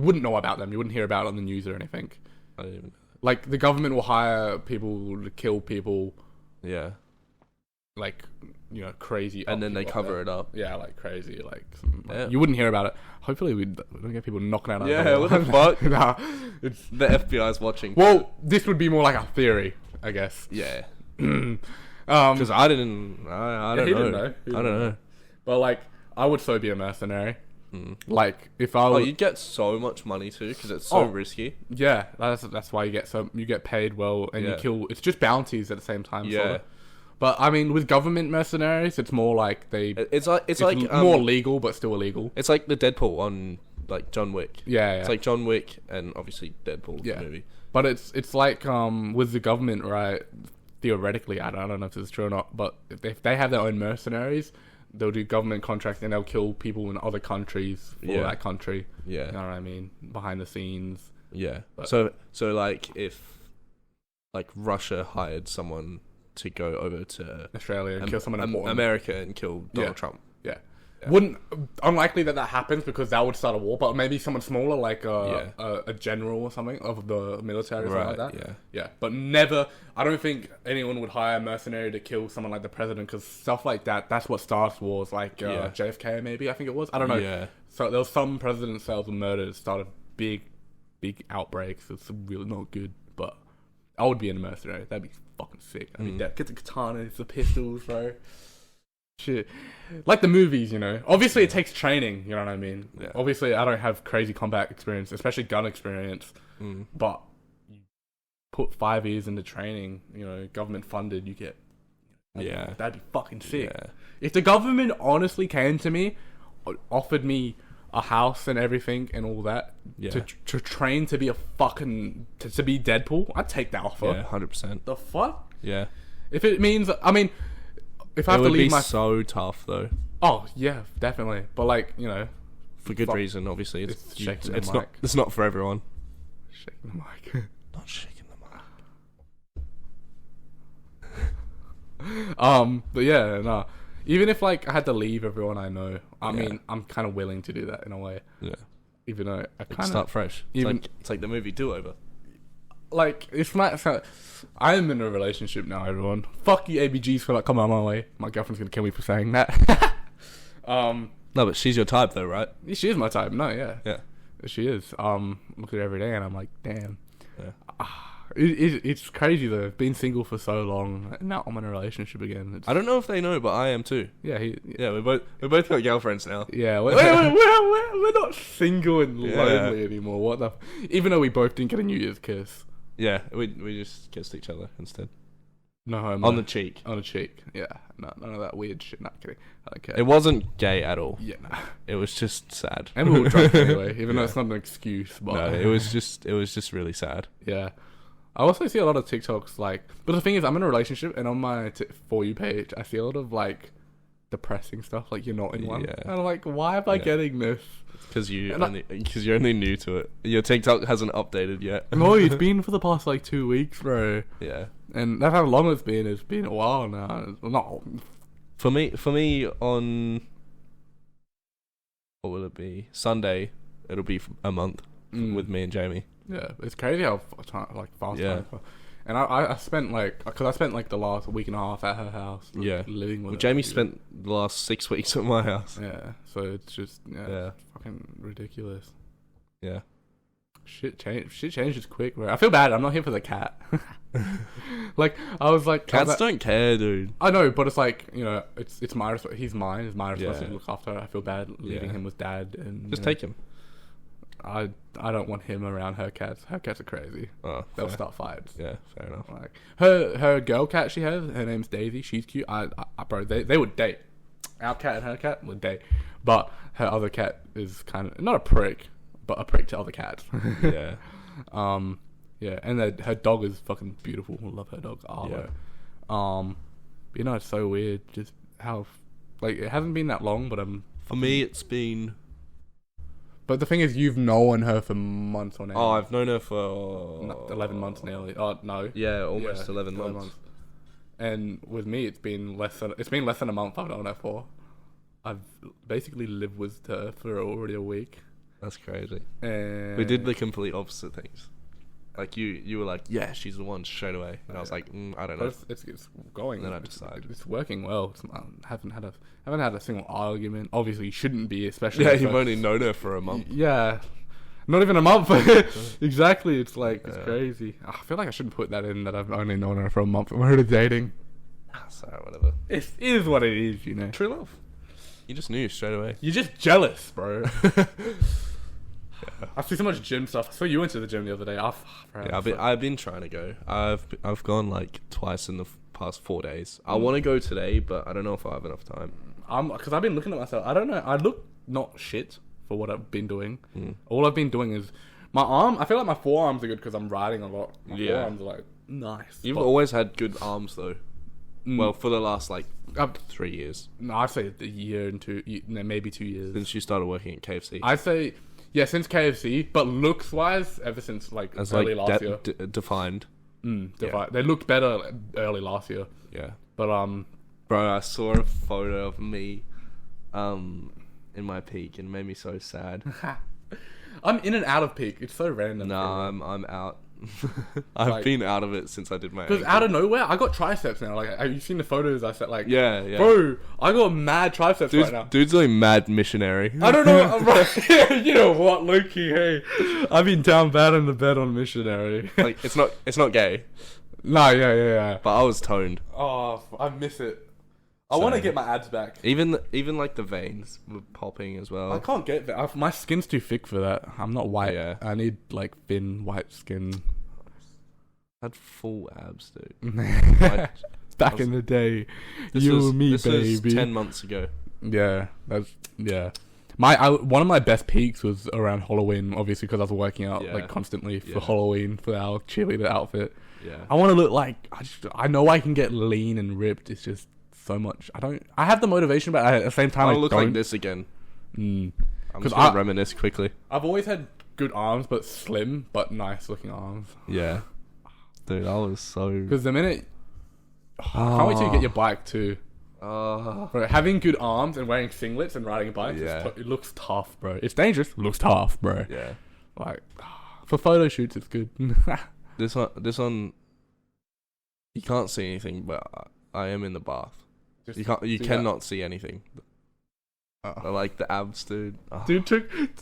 wouldn't know about them. You wouldn't hear about it on the news or anything. I didn't even... Like, the government will hire people to kill people. Yeah. Like, crazy. And then they cover it up. Yeah, like crazy. You wouldn't hear about it. Hopefully we don't get people knocking out our door. Yeah, what the fuck? Nah, it's the FBI's watching. Well, this would be more like a theory, I guess. Yeah. Because I don't know. I don't know. But, like, I would so be a mercenary. Like if I was, you'd get so much money too because it's so risky. Yeah, that's why you get paid well and you kill. It's just bounties at the same time. Yeah, sort of. But I mean, with government mercenaries, it's more like it's like more legal but still illegal. It's like the Deadpool on like John Wick. Yeah, it's like John Wick and obviously Deadpool movie. But it's like with the government, right? Theoretically, I don't know if this is true or not, but if they have their own mercenaries, they'll do government contracts and they'll kill people in other countries for that country. Yeah. You know what I mean? Behind the scenes. Yeah. But, so like if like Russia hired someone to go over to Australia and kill someone important. America and kill Donald Trump. Yeah. Unlikely that happens because that would start a war, but maybe someone smaller like a general or something of the military or something like that. Yeah. But never, I don't think anyone would hire a mercenary to kill someone like the president because stuff like that's what starts wars, like JFK maybe, I think it was. I don't know. Yeah. So there was some presidents that were murdered, started big outbreaks. It's really not good, but I would be in a mercenary. That'd be fucking sick. I mean, get the katanas, the pistols, bro. Shit. Like the movies, Obviously, it takes training, you know what I mean? Yeah. Obviously, I don't have crazy combat experience, especially gun experience. But you put 5 years into training, government funded, you get... That'd be fucking sick. Yeah. If the government honestly came to me, offered me a house and everything and all that, to train to be a fucking... to be Deadpool, I'd take that offer. Yeah, 100%. The fuck? Yeah. If it means... I mean... if I have to would be leave my so tough though. oh yeah, definitely. But like For good Fuck. reason, obviously. It's shaking the it's mic. It's not for everyone. shaking the mic. Not shaking the mic. But yeah, no. Even if like I had to leave everyone I know, I Yeah. mean, I'm kind of willing to do that in a way. Yeah. Even though I Like, kind of start fresh. even- It's like the movie Do Over. like it's not. I'm in a relationship now, everyone. Fuck you, ABGs, for like coming on my way. My girlfriend's gonna kill me for saying that. No, but she's your type though, right? She is my type. No, yeah, Yeah. she is. Look at her every day, and I'm like, damn. Yeah. It's crazy though. Been single for so long, and now I'm in a relationship again. It's, I don't know if they know, but I am too. yeah, Yeah, we both got girlfriends now. yeah. We're not single and Yeah. lonely anymore. What the? Even though we both didn't get a New Year's kiss. Yeah, we just kissed each other instead. No homo. On the cheek. On the cheek. Yeah. No, none of that weird shit. Not kidding. I don't care. It wasn't gay at all. Yeah. Nah. It was just sad. And we were drunk anyway, even though Yeah. it's not an excuse. But No, it was just really sad. yeah. I also see a lot of TikToks like, but the thing is, I'm in a relationship, and on my For You page, I see a lot of like depressing stuff, like you're not in one. Yeah. And I'm like, why am I Yeah. getting this? Because And you're only new to it. Your TikTok hasn't updated yet. No, it's been for the past like 2 weeks, bro. Yeah. And that's how long it's been. It's been a while now. Not For me on what will it be? Sunday. It'll be a month with me and Jamie. yeah, it's crazy how fast Yeah. time. And I spent like, because I spent like the last week and a half at her house. Yeah. living with Well, her. Jamie spent the last 6 weeks at my house. Yeah, so it's just Yeah. fucking ridiculous. Yeah. Shit changes quick, bro. I feel bad. I'm not here for the cat. Like I was like, Cats don't care, dude. I know, but it's like it's my he's mine. It's my responsibility Yeah. to look after. I feel bad leaving Yeah. him with dad, and Just take him. I don't want him around her cats. Her cats are crazy. Oh, They'll fair. start fights. Yeah, fair enough. Like her girl cat she has. Her name's Daisy. She's cute. Bro, they would date. Our cat and her cat would date, but her other cat is kind of not a prick, but a prick to other cats. Yeah. Yeah, and her dog is fucking beautiful. I love her dog, Arlo. It's so weird just how, like, it hasn't been that long, but For me, it's been. But the thing is, you've known her for months on end. Oh, I've known her for 11 months nearly. Oh no. Yeah, almost Yeah, 11 months. And with me, it's been less than a month. I've known her for. I've basically lived with her for already a week. That's crazy. And We did the complete opposite things. Like you were like, yeah, she's the one straight away, and I was like, I don't know. It's going. And then I decided. It's working well. I haven't had a single argument. Obviously, you shouldn't be, especially. Yeah, if you've I- only known her for a month. Yeah, not even a month. Exactly. It's like it's Yeah. crazy. I feel like I shouldn't put that in that I've only known her for a month. We're already dating. So whatever. It is what it is, you know. True love. You just knew straight away. You're just jealous, bro. I see so much gym stuff. I saw you went to the gym the other day. Yeah, I've been trying to go. I've gone like twice in the past 4 days. I want to go today, but I don't know if I have enough time. Because I've been looking at myself. I don't know. I look not shit for what I've been doing. All I've been doing is my arm. I feel like my forearms are good because I'm riding a lot. My Yeah. forearms are like nice. You've But- always had good arms though. Well, for the last like I've- 3 years no, I'd say a year and maybe 2 years. since you started working at KFC. I'd say since KFC, but looks wise, ever since like As early like last year. defined. They looked better early last year. Yeah. But Bro, I saw a photo of me, in my peak, and it made me so sad. I'm in and out of peak. It's so random. Nah, I'm out. I've Like- been out of it since I did my. Because ankle. out of nowhere, I got triceps now. Like, have you seen the photos I said? Like, Yeah, yeah. bro, I got mad triceps right now. Dude's like mad missionary. I don't know. You know what, Loki? Hey, I've been down bad in the bed on missionary. Like it's not gay, Nah, yeah. but I was toned. Oh, I miss it. I want to Same. get my abs back. Even like the veins were popping as well. I can't get that. My skin's too thick for that. I'm not white. Yeah. I need like thin white skin. I had full abs, dude. Back in the day, This you was, and me, this was baby. 10 months ago. Yeah, yeah. One of my best peaks was around Halloween, obviously because I was working out Yeah. like constantly for Yeah. Halloween for our cheerleader outfit. Yeah. I want to look like I know I can get lean and ripped. It's just so much. I have the motivation, but at the same time, I I look don't. like this again. I'm just 'Cause gonna reminisce quickly. I've always had good arms, but slim, but nice looking arms. Yeah, dude, I was so. Because the minute, I can't wait till you get your bike too. Bro, having good arms and wearing singlets and riding bikes, it looks tough, bro. It's dangerous. It looks tough, bro. Yeah. Like, for photo shoots, it's good. This one, you can't see anything, but I am in the bath. You cannot see anything. I like the abs, dude. Oh. Dude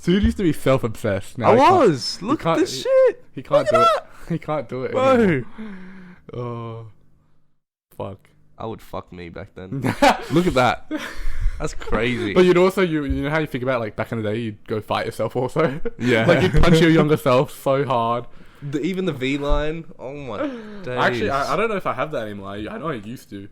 used to be self-obsessed. Now I was. Look at this shit. He can't do it. He can't do it. Bro. Oh, fuck. I would fuck me back then. Look at that. That's crazy. But you'd also, you know how you think about, like, back in the day, you'd go fight yourself also? Yeah. Like, you'd punch your younger self so hard. Even the V line. Oh my days. Actually, I don't know if I have that anymore. I know I used to.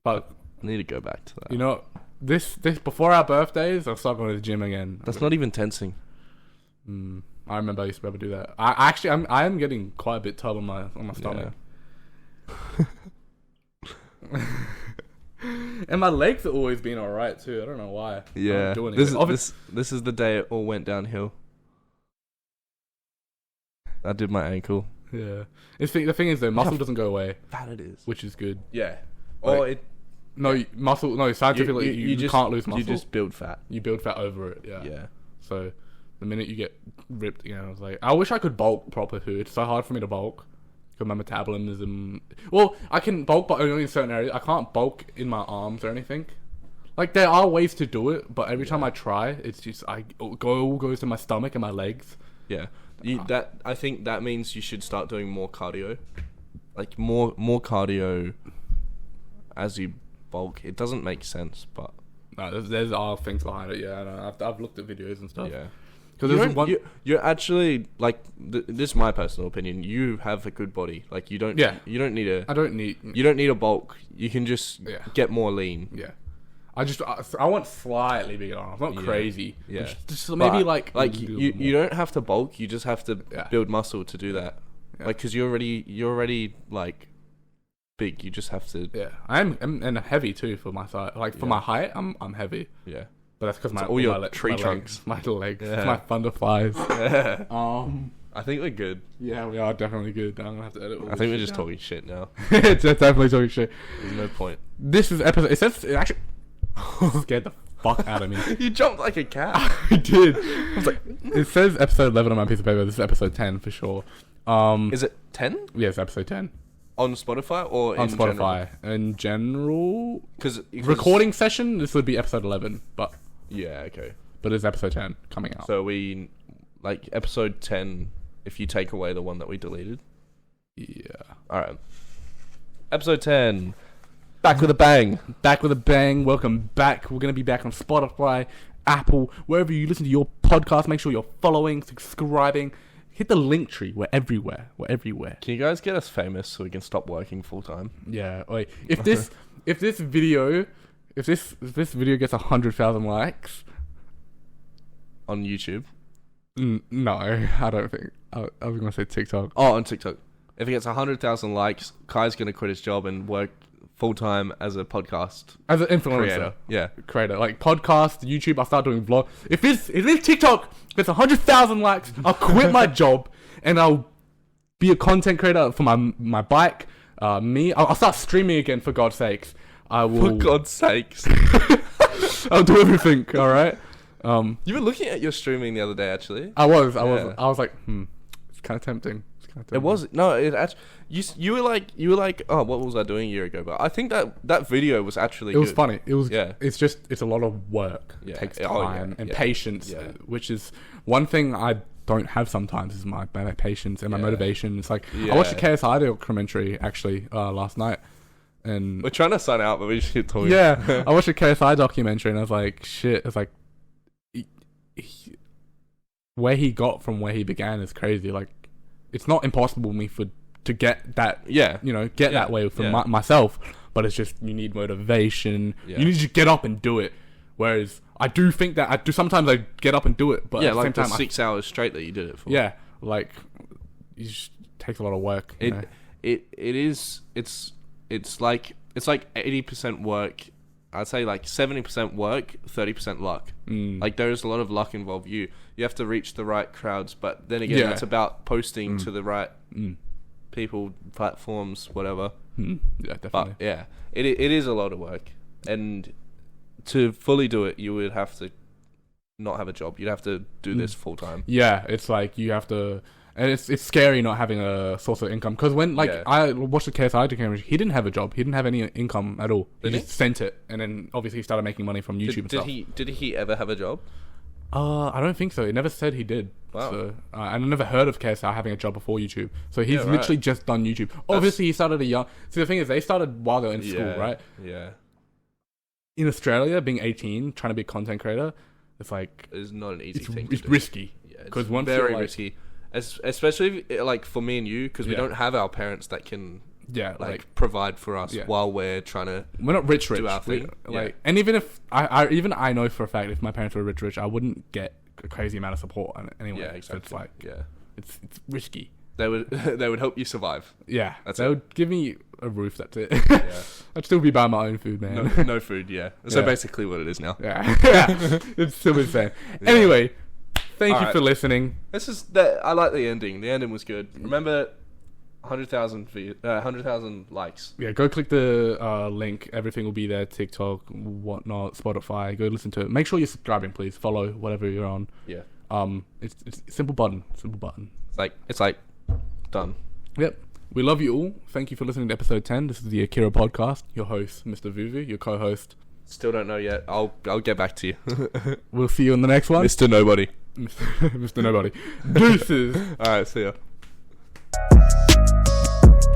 But I need to go back to that. you know, this before our birthdays, I'll start going to the gym again. That's not even tensing. I remember I used to be able to do that. I am getting quite a bit tall on my stomach. And my legs have always been alright too. I don't know why. Yeah. This is the day it all went downhill. I did my ankle. Yeah. The thing is though, muscle doesn't go away. Bad it is. Which is good. Yeah. Like, scientifically you can't lose muscle. You just build fat. You build fat over it. Yeah. Yeah. So the minute you get ripped again, I was like, I wish I could bulk proper too. It's so hard for me to bulk. Because my metabolism... Well, I can bulk, but only in certain areas. I can't bulk in my arms or anything. Like, there are ways to do it, but every time I try, it's just... goes to my stomach and my legs. Yeah. I think that means you should start doing more cardio. Like, more cardio as you bulk. It doesn't make sense, but... No, there's all things behind it, yeah. I know. I've looked at videos and stuff. Yeah. Because you're actually like this is my personal opinion. You have a good body. Like you don't need you don't need a bulk. You can just get more lean. Yeah. I want slightly bigger arms, not crazy. Yeah. Just maybe like you don't have to bulk. You just have to build muscle to do that. Yeah. Like because you're already like big. You just have to. Yeah. I'm and heavy too for my size. Like for my height, I'm heavy. Yeah. But that's because all your tree trunks. My legs. My thunder flies. Yeah. I think we're good. Yeah, we are definitely good. I'm gonna have to edit. I think we're just talking shit now. It's definitely talking shit. There's no point. This is episode. It actually scared the fuck out of me. You jumped like a cat. I did. I was like, it says episode 11 on my piece of paper. This is episode 10 for sure. Is it 10? Yes, episode 10. On Spotify or on Spotify in general? Because recording session, this would be episode 11, but yeah, okay. But it's episode 10 coming out. So we like episode 10 if you take away the one that we deleted. Yeah. All right. Episode 10. Back with a bang. Back with a bang. Welcome back. We're going to be back on Spotify, Apple, wherever you listen to your podcast. Make sure you're following, subscribing. Hit the link tree. We're everywhere. We're everywhere. Can you guys get us famous so we can stop working full time? Yeah. Wait. If this video gets 100,000 likes on YouTube, no, I don't think. I was gonna say TikTok. Oh, on TikTok. If it gets 100,000 likes, Kai's gonna quit his job and work full time as a podcast, as an influencer. Creator, like podcast, YouTube. I'll start doing vlog. If this TikTok gets 100,000 likes, I'll quit my job and I'll be a content creator for my bike. I'll start streaming again. For God's sakes, I will. For God's sakes, I'll do everything. All right. You were looking at your streaming the other day, actually. I was like, it's kind of tempting. It was no. It actually. You were like, oh, what was I doing a year ago? But I think that video was actually. It was funny. It was. Yeah. It's a lot of work. Yeah. It takes time and patience, which is one thing I don't have sometimes. Is my patience and my motivation. It's like I watched the KSI documentary actually last night, and we're trying to sign out, but we just keep talking. Yeah, I watched a KSI documentary and I was like, shit. It's like where he got from where he began is crazy. Like. It's not impossible for me to get that, that way for myself. But it's just you need motivation. Yeah. You need to get up and do it. Whereas I do think that sometimes I get up and do it, but at the same time, 6 hours straight that you did it for. Yeah, like it just takes a lot of work. It's like it's like 80% work. I'd say like 70% work, 30% luck. Like there's a lot of luck involved. You have to reach the right crowds, but then again, it's about posting to the right people, platforms, whatever. Yeah, definitely. But yeah, it is a lot of work, and to fully do it, you would have to not have a job. You'd have to do this full time. Yeah, it's like you have to, and it's scary not having a source of income. Because when I watched the KSI documentary, he didn't have a job. He didn't have any income at all. He just sent it, and then obviously he started making money from YouTube and stuff. Did he ever have a job? I don't think so. He never said he did. Wow. So, and I never heard of KSI having a job before YouTube. So he's literally just done YouTube. Obviously, he started See, the thing is, they started while they were in school, right? Yeah. In Australia, being 18, trying to be a content creator, it's like... It's not an easy thing It's to do. risky. Yeah, it's very risky. Especially, like, for me and you, because we don't have our parents that can... Yeah, like provide for us while we're trying to. We're not rich. Do our thing. And even if I know for a fact if my parents were rich, I wouldn't get a crazy amount of support anyway. Yeah, exactly. So it's like it's risky. They would help you survive. Yeah, they would give me a roof. That's it. Yeah. I'd still be buying my own food, man. No food. Yeah. So basically, what it is now. Yeah, it's still insane. Yeah. Anyway, thank you for listening. I like the ending. The ending was good. Remember. 100,000 likes. Yeah, go click the link. Everything will be there. TikTok, whatnot, Spotify. Go listen to it. Make sure you're subscribing, please. Follow whatever you're on. Yeah. It's simple button. It's like done. Yep. We love you all. Thank you for listening to episode 10. This is the Akira Podcast. Your host, Mr VuVu. Your co-host. Still don't know yet. I'll get back to you. We'll see you in the next one. Mr. Nobody. Mr. Nobody. Deuces. All right. See ya.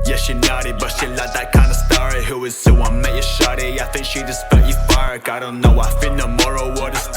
Yeah, she naughty, but she like that kind of story. Who is so I met you shawty? I think she just felt you fire. I don't know, I feel no more or what is